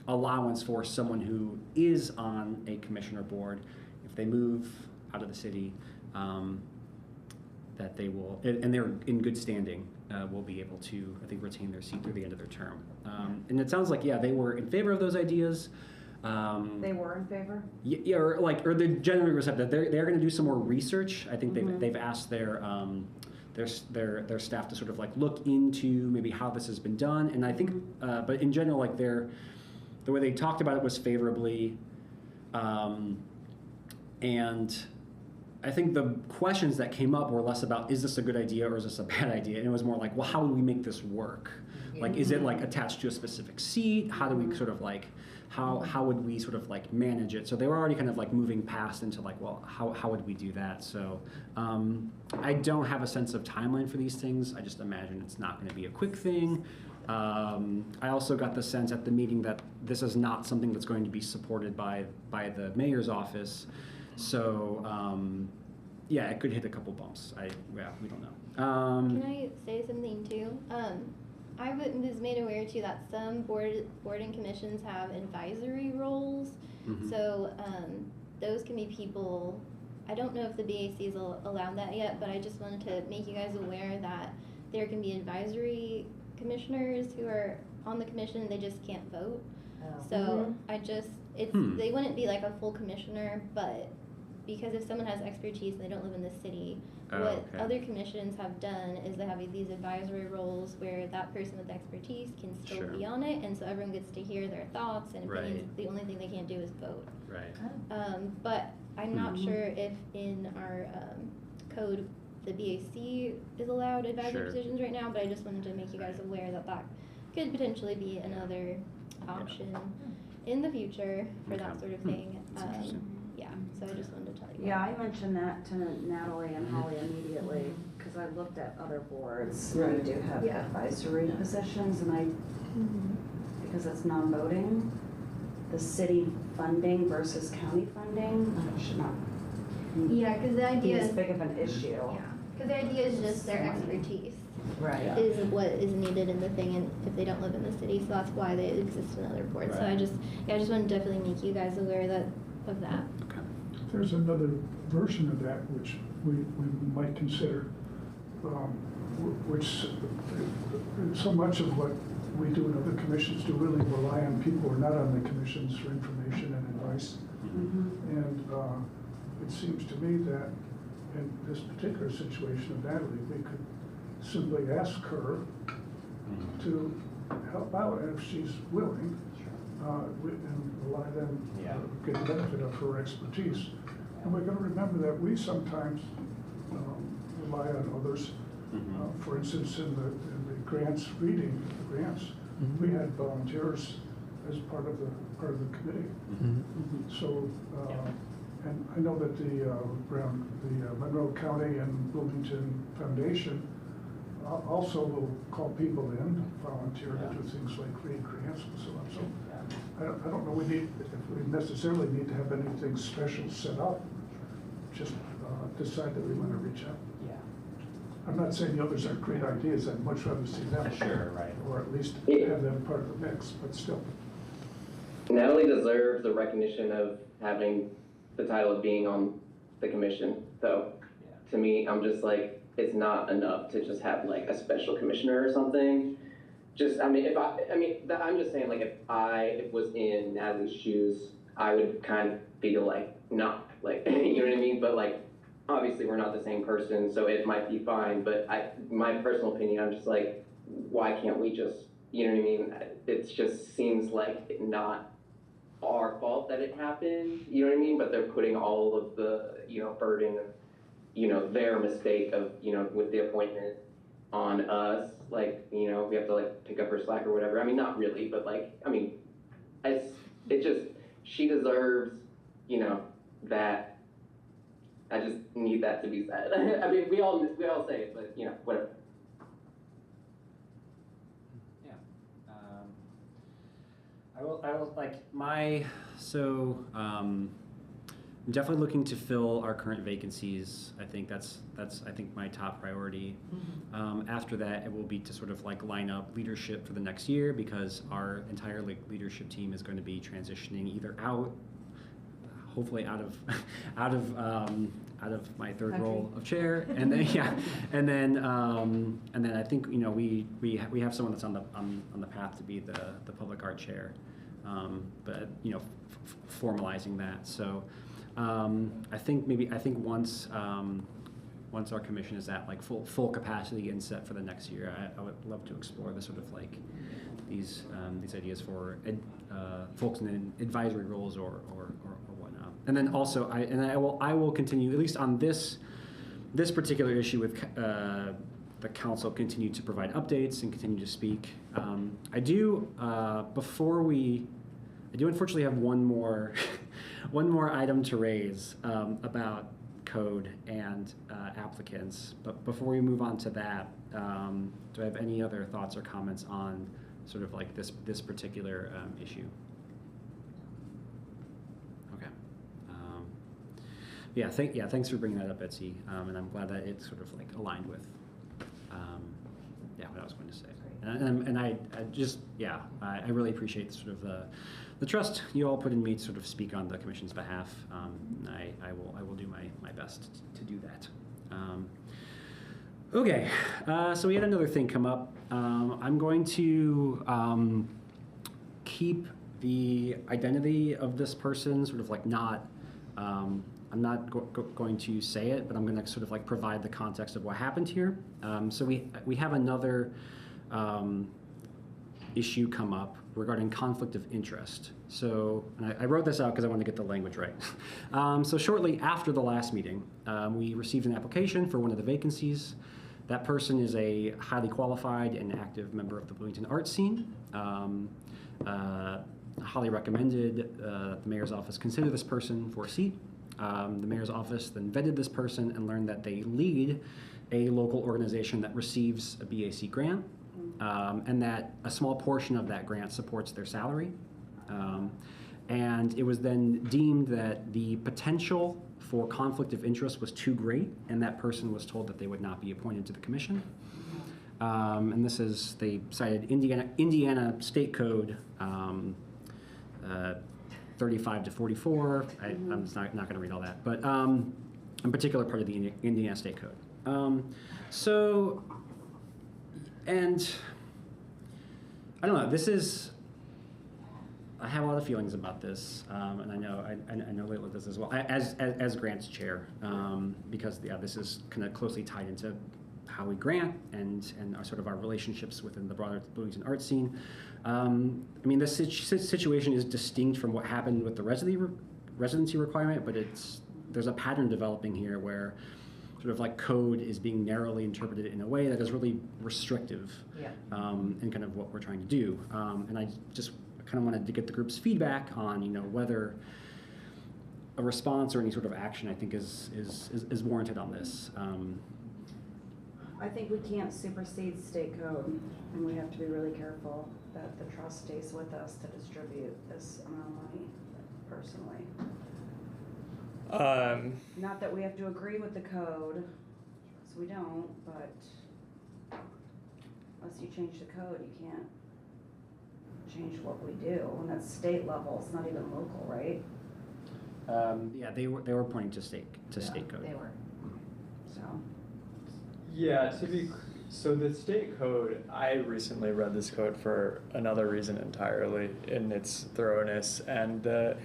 allowance for someone who is on a commissioner board, if they move out of the city, that they will, and they're in good standing, will be able to, I think, retain their seat through the end of their term. And it sounds like, yeah, they were in favor of those ideas. They were in favor? Yeah, or they're generally receptive. They're going to do some more research. I think they've asked their staff to sort of like look into maybe how this has been done. And I think, but in general, like the way they talked about it was favorably. And I think the questions that came up were less about, is this a good idea or is this a bad idea? And it was more like, well, how do we make this work? Like, is it like attached to a specific seat? How do we sort of like, how would we sort of like manage it? So they were already kind of like moving past into like, well, how would we do that? So I don't have a sense of timeline for these things. I just imagine it's not going to be a quick thing. I also got the sense at the meeting that this is not something that's going to be supported by the mayor's office. So yeah, it could hit a couple bumps. We don't know. Can I say something too? I was made aware too that some board and commissions have advisory roles. So those can be people, I don't know if the BAC has allowed that yet, but I just wanted to make you guys aware that there can be advisory commissioners who are on the commission and they just can't vote. So they wouldn't be like a full commissioner, but because if someone has expertise and they don't live in the city, other commissions have done is they have these advisory roles where that person with expertise can still be on it, and so everyone gets to hear their thoughts and opinions. The only thing they can't do is vote. But I'm not sure if in our code the BAC is allowed advisory positions right now, but I just wanted to make you guys aware that that could potentially be another option in the future for that sort of thing. Yeah, so I just wanted to tell you. Yeah, I mentioned that to Natalie and Holly immediately, because I looked at other boards that do have advisory positions, and because it's non-voting, the city funding versus county funding should not because the idea be as big of an issue. Yeah, because the idea is just their expertise. Right. Is what is needed in the thing, and if they don't live in the city, so that's why they exist in other boards. So I just want to definitely make you guys aware of that. There's another version of that which we might consider, which so much of what we do and other commissions do really rely on people who are not on the commissions for information and advice. And it seems to me that in this particular situation of Natalie, we could simply ask her to help out, and if she's willing, and allow them get the benefit of her expertise. And we're going to remember that we sometimes rely on others. For instance, in the grants reading, we had volunteers as part of the committee. So, and I know that the Monroe County and Bloomington Foundation also will call people in, volunteer to do things like read grants and so on. So I don't know if we necessarily need to have anything special set up. Just decide that we want to reach out. I'm not saying the others aren't great ideas. I'd much rather see them. Or at least have them part of the mix, but still. Natalie deserves the recognition of having the title of being on the commission, though. To me, I'm just like, it's not enough to just have like a special commissioner or something. I'm just saying, like, if I was in Natalie's shoes, I would kind of feel like, not, like, you know what I mean? But, like, obviously we're not the same person, so it might be fine, but my personal opinion, I'm just like, why can't we just, you know what I mean? It just seems like not our fault that it happened, you know what I mean? But they're putting all of the, burden of, their mistake of, with the appointment on us, like, we have to, like, pick up her slack or whatever. I mean, not really, but, like, she deserves, that I just need that to be said. I mean, we all say it, but whatever. Yeah. I will like I'm definitely looking to fill our current vacancies. I think that's I think my top priority. After that, it will be to sort of like line up leadership for the next year, because our entire leadership team is going to be transitioning either out, hopefully out of out of my third role of chair, and then and then I think we have someone that's on the path to be the public art chair, but formalizing that. So I think once our commission is at like full capacity and set for the next year, I would love to explore the sort of like these ideas for folks in advisory roles or whatnot. And then also I will continue, at least on this particular issue with the council, continue to provide updates and continue to speak. I do unfortunately have one more item to raise about code and applicants. But before we move on to that, do I have any other thoughts or comments on sort of like this particular issue? Okay. Thanks for bringing that up, Betsy. And I'm glad that it sort of like aligned with what I was going to say. And I really appreciate sort of the trust you all put in me to sort of speak on the commission's behalf. I will do my best to do that. Okay, so we had another thing come up. I'm going to keep the identity of this person sort of like not. I'm not going to say it, but I'm going to sort of like provide the context of what happened here. So we have another issue come up regarding conflict of interest. So, and I wrote this out because I wanted to get the language right. So shortly after the last meeting, we received an application for one of the vacancies. That person is a highly qualified and active member of the Bloomington art scene. Highly recommended the mayor's office consider this person for a seat. The mayor's office then vetted this person and learned that they lead a local organization that receives a BAC grant, and that a small portion of that grant supports their salary. And it was then deemed that the potential for conflict of interest was too great, and that person was told that they would not be appointed to the commission. And this is, they cited Indiana State Code 35 to 44. I'm just not going to read all that, but in particular part of the Indiana State Code. So, and I don't know, this is, I have a lot of feelings about this, and I know Layla does as well, as grants chair, because this is kind of closely tied into how we grant and our sort of our relationships within the broader Bloomington art scene. I mean, this situation is distinct from what happened with the residency requirement, but there's a pattern developing here where sort of like code is being narrowly interpreted in a way that is really restrictive, in kind of what we're trying to do. And I just kind of wanted to get the group's feedback on, whether a response or any sort of action I think is warranted on this. I think we can't supersede state code, and we have to be really careful that the trust stays with us to distribute this amount of money, personally. Not that we have to agree with the code, because we don't, but unless you change the code, you can't change what we do, and that's state level, it's not even local, right? They were pointing to state code. They were. So. Yeah, so the state code, I recently read this code for another reason entirely in its thoroughness, and the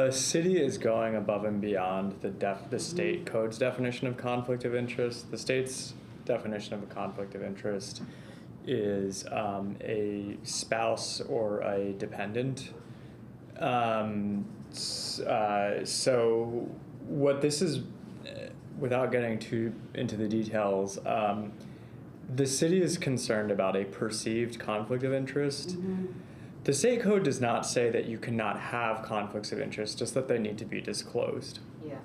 city is going above and beyond the state code's definition of conflict of interest. The state's definition of a conflict of interest is a spouse or a dependent. So what this is, without getting too into the details, the city is concerned about a perceived conflict of interest. Mm-hmm. The state code does not say that you cannot have conflicts of interest, just that they need to be disclosed. Yeah.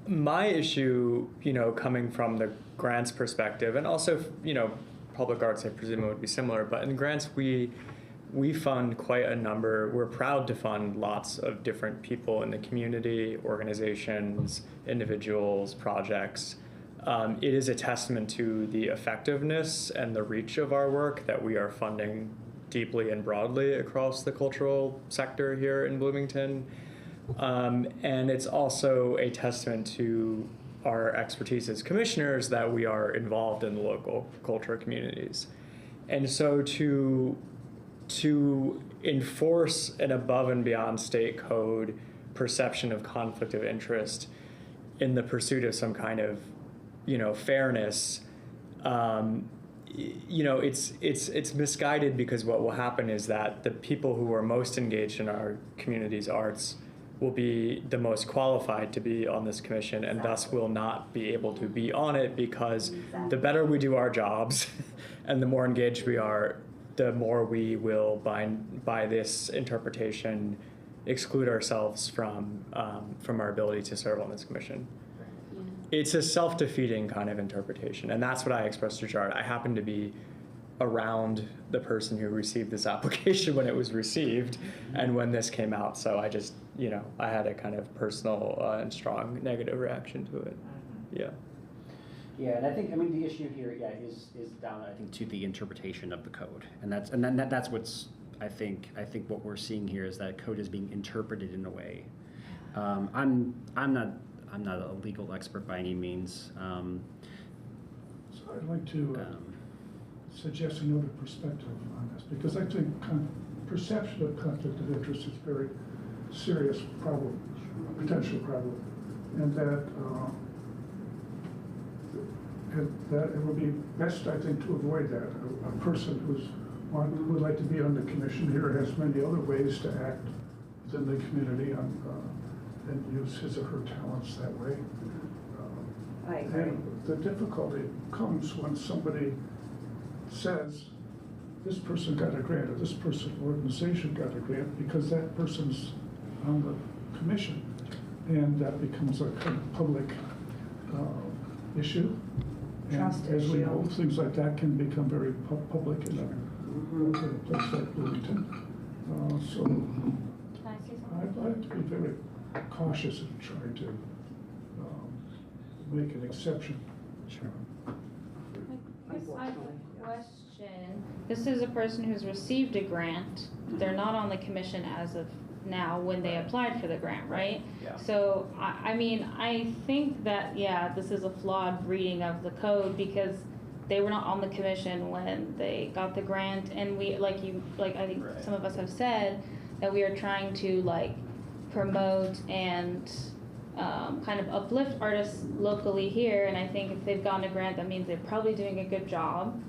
my issue, coming from the grants perspective, and also, public arts, I presume it would be similar, but in grants, we fund quite a number. We're proud to fund lots of different people in the community, organizations, individuals, projects. It is a testament to the effectiveness and the reach of our work that we are funding deeply and broadly across the cultural sector here in Bloomington. And it's also a testament to our expertise as commissioners that we are involved in the local culture communities. And so to enforce an above and beyond state code perception of conflict of interest in the pursuit of some kind of, fairness, it's misguided, because what will happen is that the people who are most engaged in our community's arts will be the most qualified to be on this commission, and thus will not be able to be on it, because the better we do our jobs and the more engaged we are, the more we will, by this interpretation, exclude ourselves from our ability to serve on this commission. It's a self-defeating kind of interpretation, and that's what I expressed to Jared. I happened to be around the person who received this application when it was received and when this came out, so I just, I had a kind of personal and strong negative reaction to it. Yeah. Yeah, and I think, the issue here, is down, I think, to the interpretation of the code, and that's what's, I think what we're seeing here is that code is being interpreted in a way. I'm not a legal expert by any means. So I'd like to suggest another perspective on this, because I think perception of conflict of interest is a very serious problem, potential problem, and that it would be best, I think, to avoid that. A person who would like to be on the commission here has many other ways to act within the community and use his or her talents that way. I agree. And the difficulty comes when somebody says, this person got a grant, or this organization got a grant, because that person's on the commission, and that becomes a kind of public issue. Trust and as we issue. know, things like that can become very public in a place like Bloomington. So Can I say something? I'd like to be very cautious in trying to make an exception. Sure. I have a question. This is a person who's received a grant. They're not on the commission as of now when they applied for the grant, right? Yeah. So, I think that, this is a flawed reading of the code, because they were not on the commission when they got the grant, and we, I think Right. some of us have said, that we are trying to, promote and kind of uplift artists locally here, and I think if they've gotten a grant, that means they're probably doing a good job,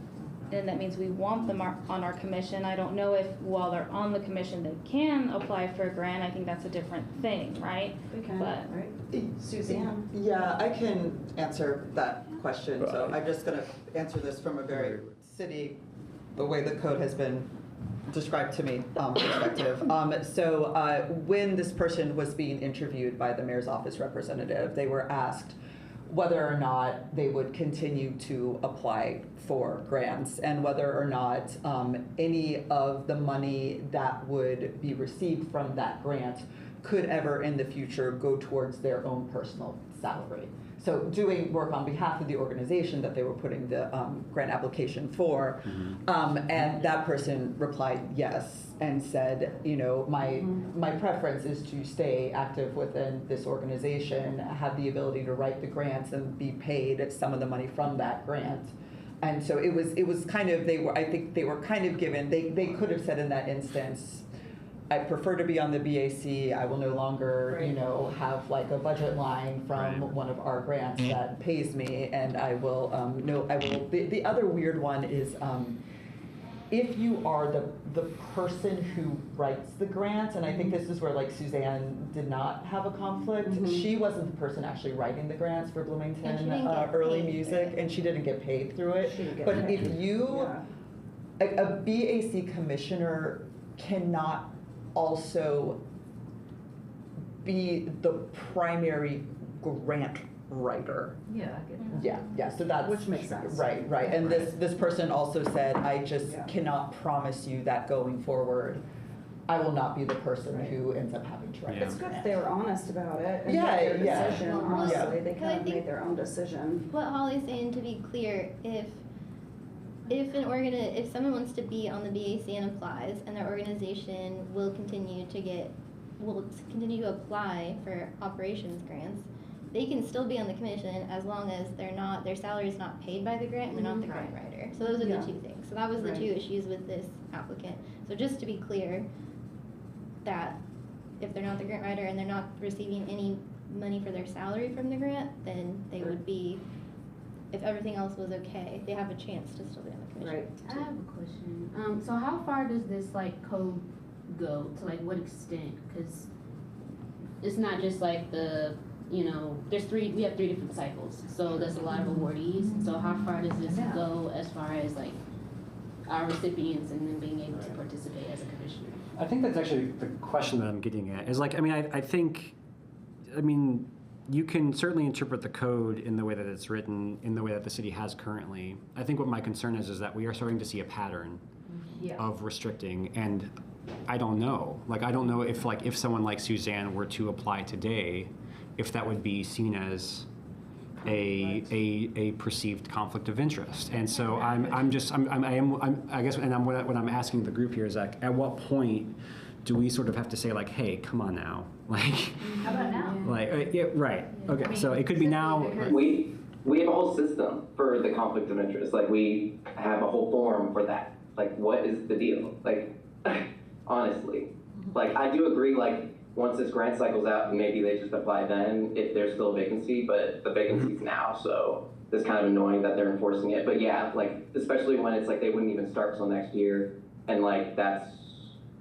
and that means we want them on our commission. I don't know if while they're on the commission they can apply for a grant. I think that's a different thing, right? We can, But right? Suzanne? Yeah, I can answer that question. So I'm just going to answer this from a very the way the code has been described to me perspective. When this person was being interviewed by the mayor's office representative, they were asked whether or not they would continue to apply for grants, and whether or not any of the money that would be received from that grant could ever in the future go towards their own personal salary. So doing work on behalf of the organization that they were putting the grant application for, and that person replied yes, and said, my preference is to stay active within this organization, have the ability to write the grants and be paid some of the money from that grant. And so it was kind of, I think they were kind of given, they could have said in that instance, I prefer to be on the BAC. I will no longer, have a budget line from one of our grants that pays me, and I will, The other weird one is, if you are the person who writes the grant, and I think this is where Suzanne did not have a conflict. She wasn't the person actually writing the grants for Bloomington Early Music, and she didn't get paid through it. But if you, a BAC commissioner cannot also be the primary grant writer. Yeah, I get that. Yeah, so that's. Which makes sense. Right. And this person also said, I just cannot promise you that going forward, I will not be the person who ends up having to write It's the good grant. if they were honest about it and Yeah, made their yeah. decision, Well, honestly, they I kind of think- made their own decision. What Holly's saying, to be clear, if someone wants to be on the BAC and applies, and their organization will continue to apply for operations grants, they can still be on the commission as long as their salary is not paid by the grant and they're not the grant writer. So those are the two things. So that was the two issues with this applicant. So just to be clear, that if they're not the grant writer and they're not receiving any money for their salary from the grant, then they would be, if everything else was okay, they have a chance to still be on the commission. Right. I have a question. So how far does this like code go? To like what extent? Because it's not just like we have 3 different cycles. So there's a lot of awardees. So how far does this go as far as like our recipients and then being able to participate as a commissioner? I think that's actually the question that I'm getting at. Is like, I think you can certainly interpret the code in the way that it's written, in the way that the city has currently. I think what my concern is that we are starting to see a pattern of restricting, and I don't know. I don't know if someone like Suzanne were to apply today, if that would be seen as a perceived conflict of interest. And so I guess, and what I'm asking the group here is like, at what point do we sort of have to say like, hey, come on now, like, How about now? right, okay, so it could be now. We have a whole system for the conflict of interest. Like, we have a whole form for that. Like, what is the deal? Like, honestly, like, I do agree, like, once this grant cycle's out, maybe they just apply then if there's still a vacancy, but the vacancy's now, so it's kind of annoying that they're enforcing it. But yeah, like, especially when it's like they wouldn't even start till next year, and like that's,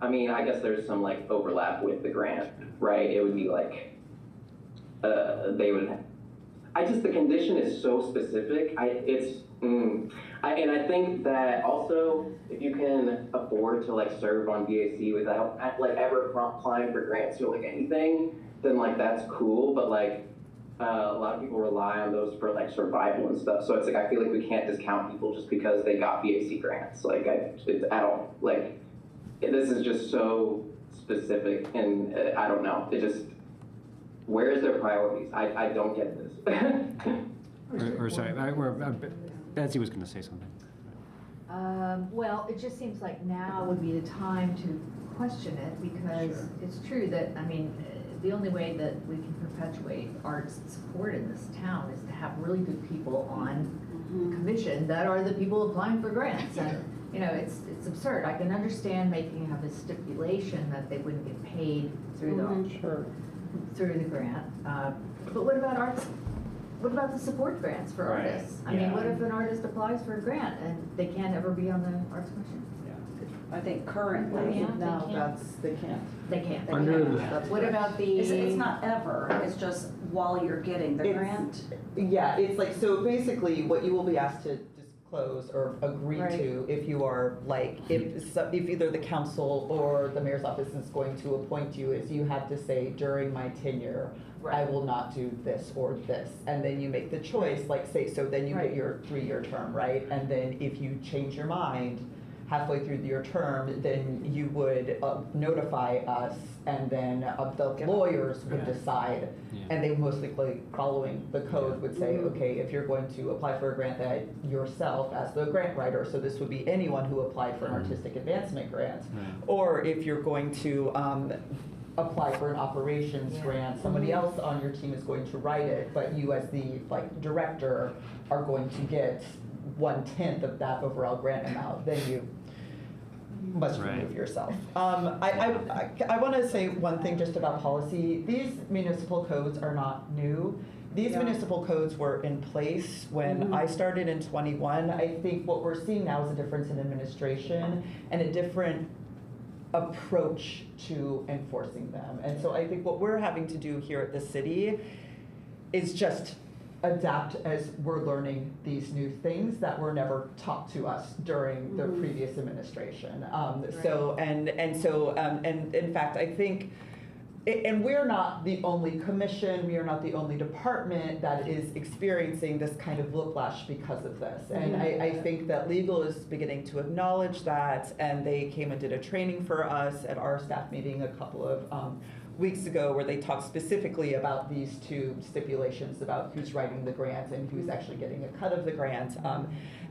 I guess there's some like overlap with the grant, right? It would be like, they would, the condition is so specific, and I think that also, if you can afford to like serve on BAC without like ever applying for grants or like anything, then like that's cool. But like a lot of people rely on those for like survival and stuff. So it's like I feel like we can't discount people just because they got BAC grants. Like it's at all. Like this is just so specific, and I don't know. It just, where is their priorities? I don't get this. or sorry, Betsy was going to say something. Well, it just seems like now would be the time to question it, because it's true that, the only way that we can perpetuate arts support in this town is to have really good people on the commission that are the people applying for grants. And, it's absurd. I can understand have a stipulation that they wouldn't get paid through through the grant. But what about arts? What about the support grants for artists? What if an artist applies for a grant and they can't ever be on the arts commission? I think currently, They can't. They can't. What about the? It's not ever, it's just while you're getting the grant. Yeah, it's like, so basically what you will be asked to disclose or agree to if you are like, if either the council or the mayor's office is going to appoint you, is you have to say, during my tenure, I will not do this or this. And then you make the choice, like say, so then you get your 3-year term, right? And then if you change your mind halfway through your term, then you would notify us, and then the lawyers would decide. And they mostly, following the code, would say, okay, if you're going to apply for a grant, that yourself as the grant writer, so this would be anyone who applied for an artistic advancement grant, or if you're going to apply for an operations grant, somebody else on your team is going to write it, but you as the director are going to get 1/10 of that overall grant amount. Then you must remove yourself. I want to say one thing just about policy. These municipal codes are not new. These municipal codes were in place when I started in 21. I think what we're seeing now is a difference in administration and a different approach to enforcing them. And so I think what we're having to do here at the city is just adapt as we're learning these new things that were never taught to us during the previous administration. So in fact, I think and we're not the only commission, we are not the only department that is experiencing this kind of whiplash because of this. And I think that legal is beginning to acknowledge that, and they came and did a training for us at our staff meeting a couple of weeks ago where they talked specifically about these two stipulations about who's writing the grant and who's actually getting a cut of the grant.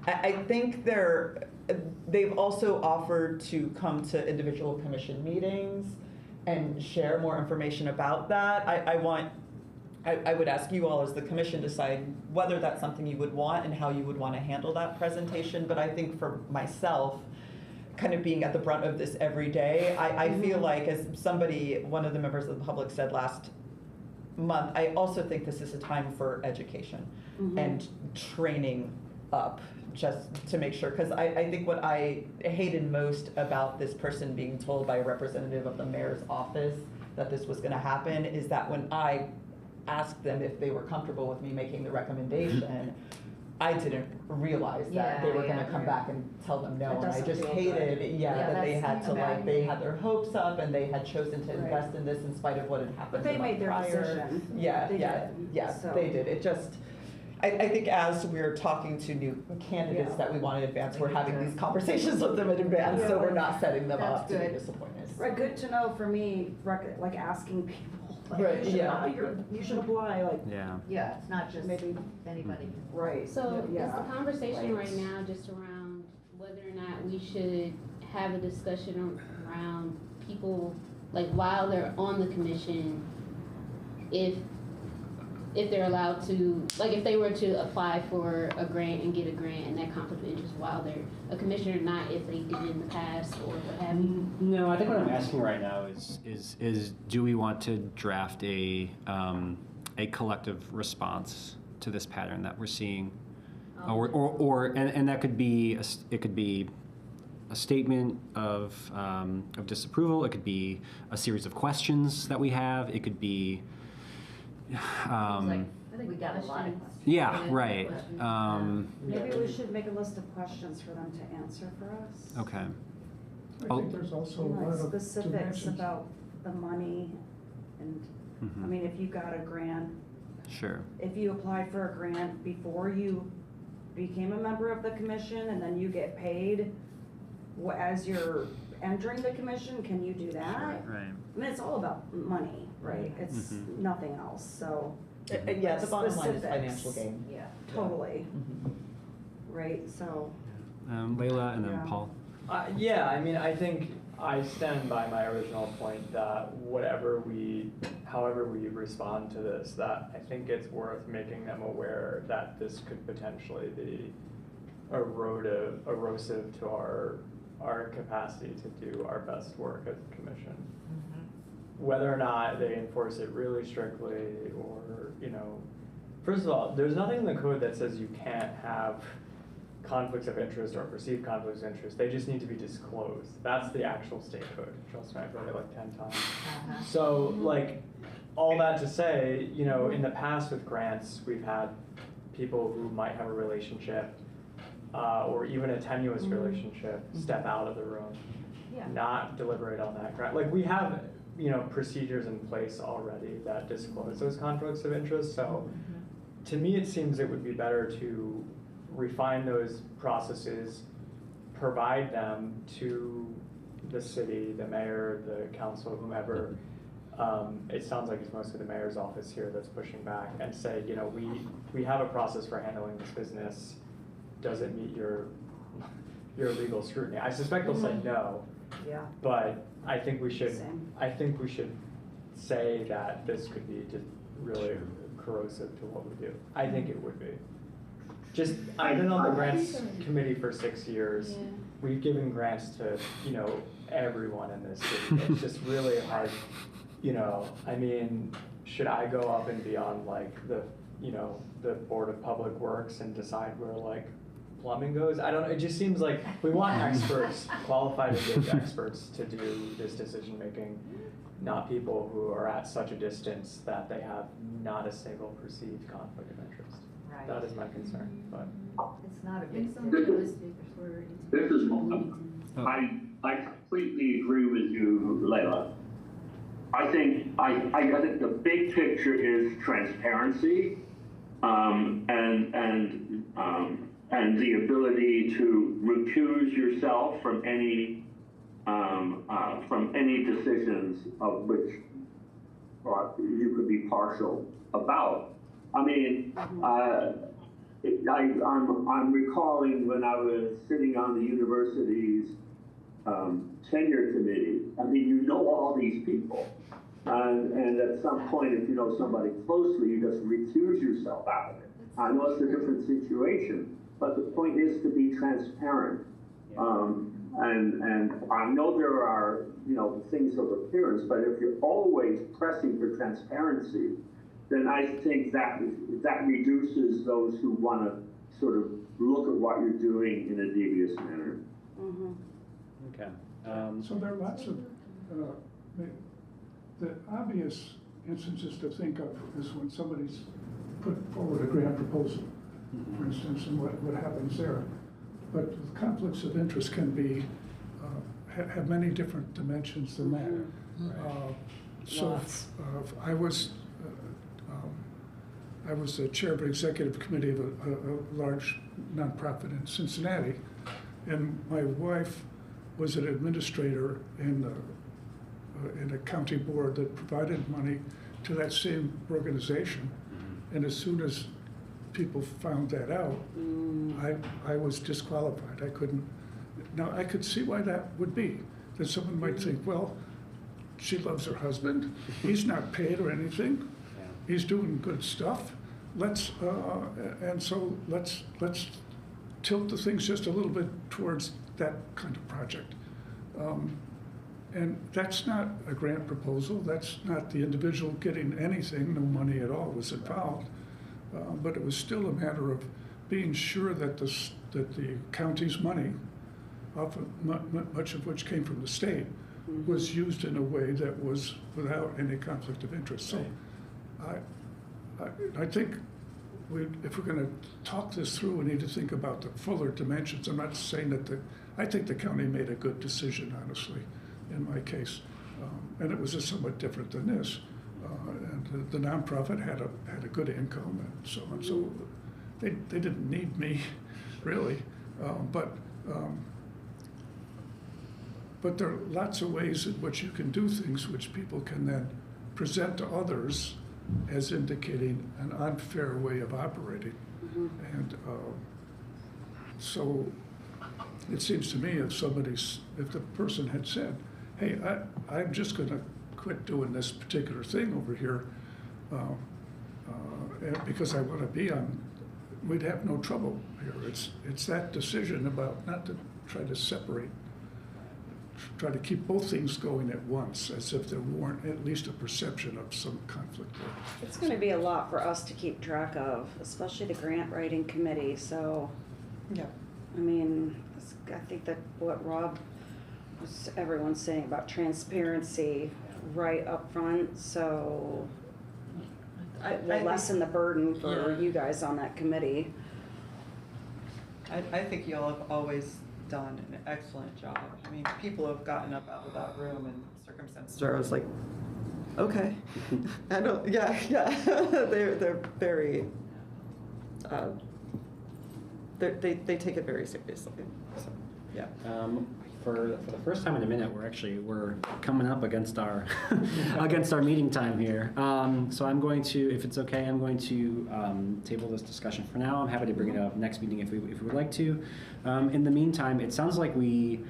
I think they've also offered to come to individual commission meetings and share more information about that. I would ask you all as the commission decide whether that's something you would want and how you would want to handle that presentation. But I think for myself, kind of being at the brunt of this every day, I feel like, as one of the members of the public said last month, I also think this is a time for education and training up, just to make sure, because I think what I hated most about this person being told by a representative of the mayor's office that this was going to happen is that when I asked them if they were comfortable with me making the recommendation, I didn't realize that they were going to come back and tell them no, and I just hated, that they had to they had their hopes up and they had chosen to invest in this in spite of what had happened. But they made their prior. decision. They did. It just, I think as we're talking to new candidates that we want to advance, we're having these conversations with them in advance, so we're not setting them up to be disappointed. Right, good to know for me, like asking people, like, Right, you should apply, like. Yeah, it's not just maybe anybody. Right. So is the conversation right now just around whether or not we should have a discussion around people, like while they're on the commission, if they're allowed to, like if they were to apply for a grant and get a grant and that conflict of interest while they're a commissioner, not if they did it in the past or what have you? No, I think what I'm asking right now is do we want to draft a collective response to this pattern that we're seeing, and that could be it could be a statement of disapproval. It could be a series of questions that we have. It could be. I think we got a lot of questions. Yeah, right. Maybe we should make a list of questions for them to answer for us. Okay. I think there's also a lot of specifics dimensions. about the money and, I mean, if you got a grant. Sure. If you applied for a grant before you became a member of the commission and then you get paid as you're entering the commission, can you do that? Right. I mean, it's all about money, right? It's nothing else, so. Yeah, the bottom line is Specifics. financial gain. Yeah, totally. Right, so. Layla and then Paul. Yeah, I mean, I think I stand by my original point that however we respond to this, that I think it's worth making them aware that this could potentially be erosive to our capacity to do our best work as a commission. Whether or not they enforce it really strictly or, first of all, there's nothing in the code that says you can't have conflicts of interest or perceived conflicts of interest. They just need to be disclosed. That's the actual state code. Trust me, I've read it like 10 times. So, all that to say, in the past with grants, we've had people who might have a relationship or even a tenuous relationship step out of the room, not deliberate on that grant. We have, procedures in place already that disclose those conflicts of interest. So to me, it seems it would be better to refine those processes, provide them to the city, the mayor, the council, whomever. It sounds like it's mostly the mayor's office here that's pushing back and say, we have a process for handling this business. Does it meet your legal scrutiny? I suspect they'll say no. Yeah. But I think we should. Same. I think we should say that this could be just really corrosive to what we do. I think it would be. I've been on the grants committee for 6 years. Yeah. We've given grants to everyone in this city. It's just really hard. I mean, should I go up and be on the Board of Public Works and decide where plumbing goes? I don't know. It just seems like we want experts, qualified engaged experts, to do this decision making, not people who are at such a distance that they have not a single perceived conflict of interest. Right. That is my concern. But It's not a big It's thing. unrealistic for This is, I completely agree with you, Layla. I think the big picture is transparency, and the ability to recuse yourself from any decisions of which you could be partial about. I mean, I'm recalling when I was sitting on the university's tenure committee. I mean, you know all these people. And at some point, if you know somebody closely, you just recuse yourself out of it. I know it's a different situation, but the point is to be transparent. And I know there are, things of appearance, but if you're always pressing for transparency, then I think that reduces those who want to sort of look at what you're doing in a devious manner. Mm-hmm. Okay. So there are lots of, the obvious instances to think of is when somebody's put forward a grant proposal, for instance, and what happens there. But conflicts of interest can be, have many different dimensions than that. I was the chair of an executive committee of a large nonprofit in Cincinnati, and my wife was an administrator in a county board that provided money to that same organization. And as soon as people found that out, I was disqualified. I couldn't. Now, I could see why that would be. That someone might think, well, she loves her husband. He's not paid or anything. He's doing good stuff. Let's tilt the things just a little bit towards that kind of project. And that's not a grant proposal. That's not the individual getting anything. No money at all was involved. But it was still a matter of being sure that the county's money, much of which came from the state, was used in a way that was without any conflict of interest. So I think if we're going to talk this through, we need to think about the fuller dimensions. I'm not saying that I think the county made a good decision, honestly, in my case. And it was just somewhat different than this. And the nonprofit had a good income and so on. So they didn't need me, really. But there are lots of ways in which you can do things which people can then present to others as indicating an unfair way of operating. And so it seems to me if the person had said, hey, I'm just going to quit doing this particular thing over here because I want to be on, we'd have no trouble here. It's that decision about not to try to separate, try to keep both things going at once, as if there weren't at least a perception of some conflict there. It's going to be a lot for us to keep track of, especially the grant writing committee. So, yeah. I mean, I think that what everyone's saying about transparency right up front, so we'll lessen the burden for you guys on that committee. I think y'all have always done an excellent job. I mean, people have gotten up out of that room in circumstances where I was like, okay, I don't, yeah, they're very, they take it very seriously. So, yeah. For the first time in a minute, we're coming up against our against our meeting time here. So I'm going to, if it's okay, I'm going to table this discussion for now. I'm happy to bring it up next meeting if we would like to. In the meantime, it sounds like we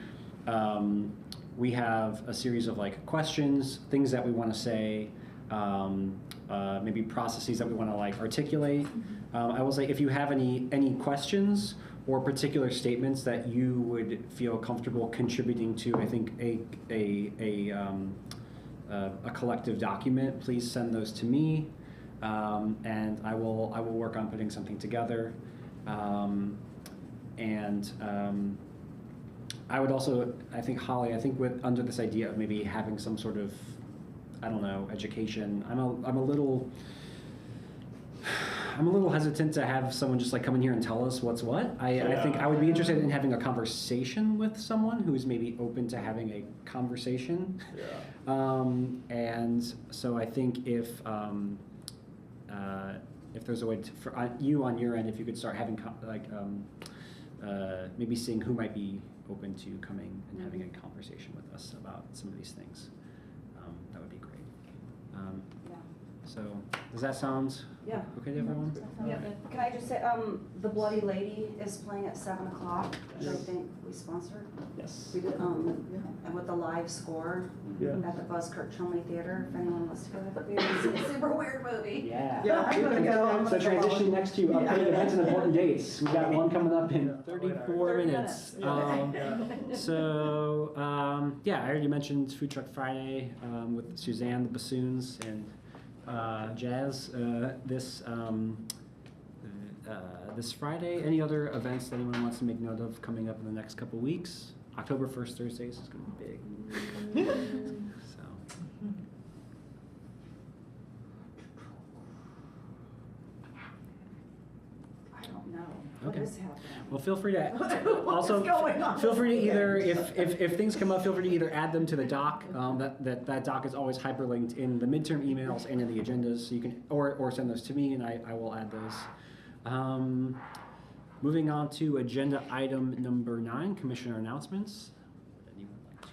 have a series of questions, things that we want to say, maybe processes that we want to articulate. I will say if you have any questions or particular statements that you would feel comfortable contributing to, I think, a collective document, please send those to me, and I will work on putting something together. I would also, I think, Holly, under this idea of maybe having some sort of, I don't know, education, I'm a little I'm a little hesitant to have someone just like come in here and tell us what's what. I think I would be interested in having a conversation with someone who's maybe open to having a conversation. And so I think if there's a way to, for you on your end, if you could start having maybe seeing who might be open to coming and having a conversation with us about some of these things, that would be great. So does that sound okay to everyone? Yeah. Can I just say, the Bloody Lady is playing at 7 o'clock, which I think we sponsored. Yes. We did. And with the live score at the Buzzkirk Chumley Theater, if anyone wants to go. It's a super weird movie. Yeah. I'm gonna go. So transition next to upcoming events and important dates. We've got one coming up in 34 minutes. So I already mentioned Food Truck Friday with Suzanne, the bassoons, and jazz this Friday. Any other events that anyone wants to make note of coming up in the next couple weeks? October 1st, Thursdays is going to be big. So. I don't know. Okay. What is happening? Well, feel free to What's going on? feel free to either if things come up, feel free to either add them to the doc. That doc is always hyperlinked in the midterm emails and in the agendas, so you can or send those to me and I will add those. Moving on to agenda item number 9, commissioner announcements.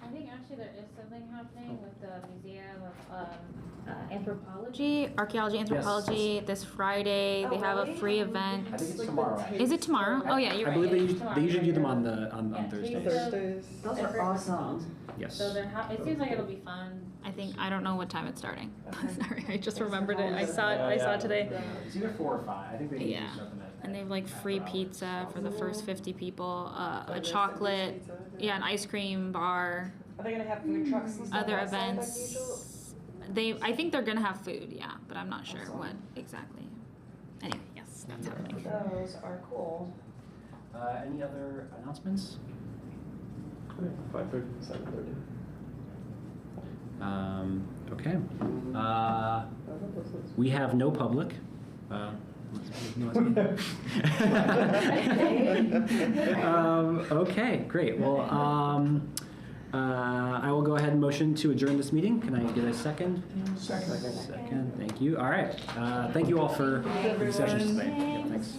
I think actually there is something happening with the Museum of Anthropology, Archaeology, Anthropology, this Friday. They have a free event. I think it's tomorrow. Is it tomorrow? Oh yeah, you're I right. believe Tomorrow. they usually do them on Thursdays. Thursdays. Those are awesome. Yes. So it seems like it'll be fun. I think I don't know what time it's starting. Sorry, I just remembered it. I saw it today. It's either 4 or 5. I think they usually do something And they have like free pizza for the first 50 people, a chocolate, an ice cream bar. Are they gonna have food trucks and stuff Other outside like events. usual? I think they're gonna have food, but I'm not sure what exactly. Anyway, yes, that's happening. Those are cool. Any other announcements? 5:30, 7:30. Okay. We have no public. Okay, great. Well, I will go ahead and motion to adjourn this meeting. Can I get a second? Second. Second, thank you. All right. Thank you all for the sessions today. Yeah, thanks.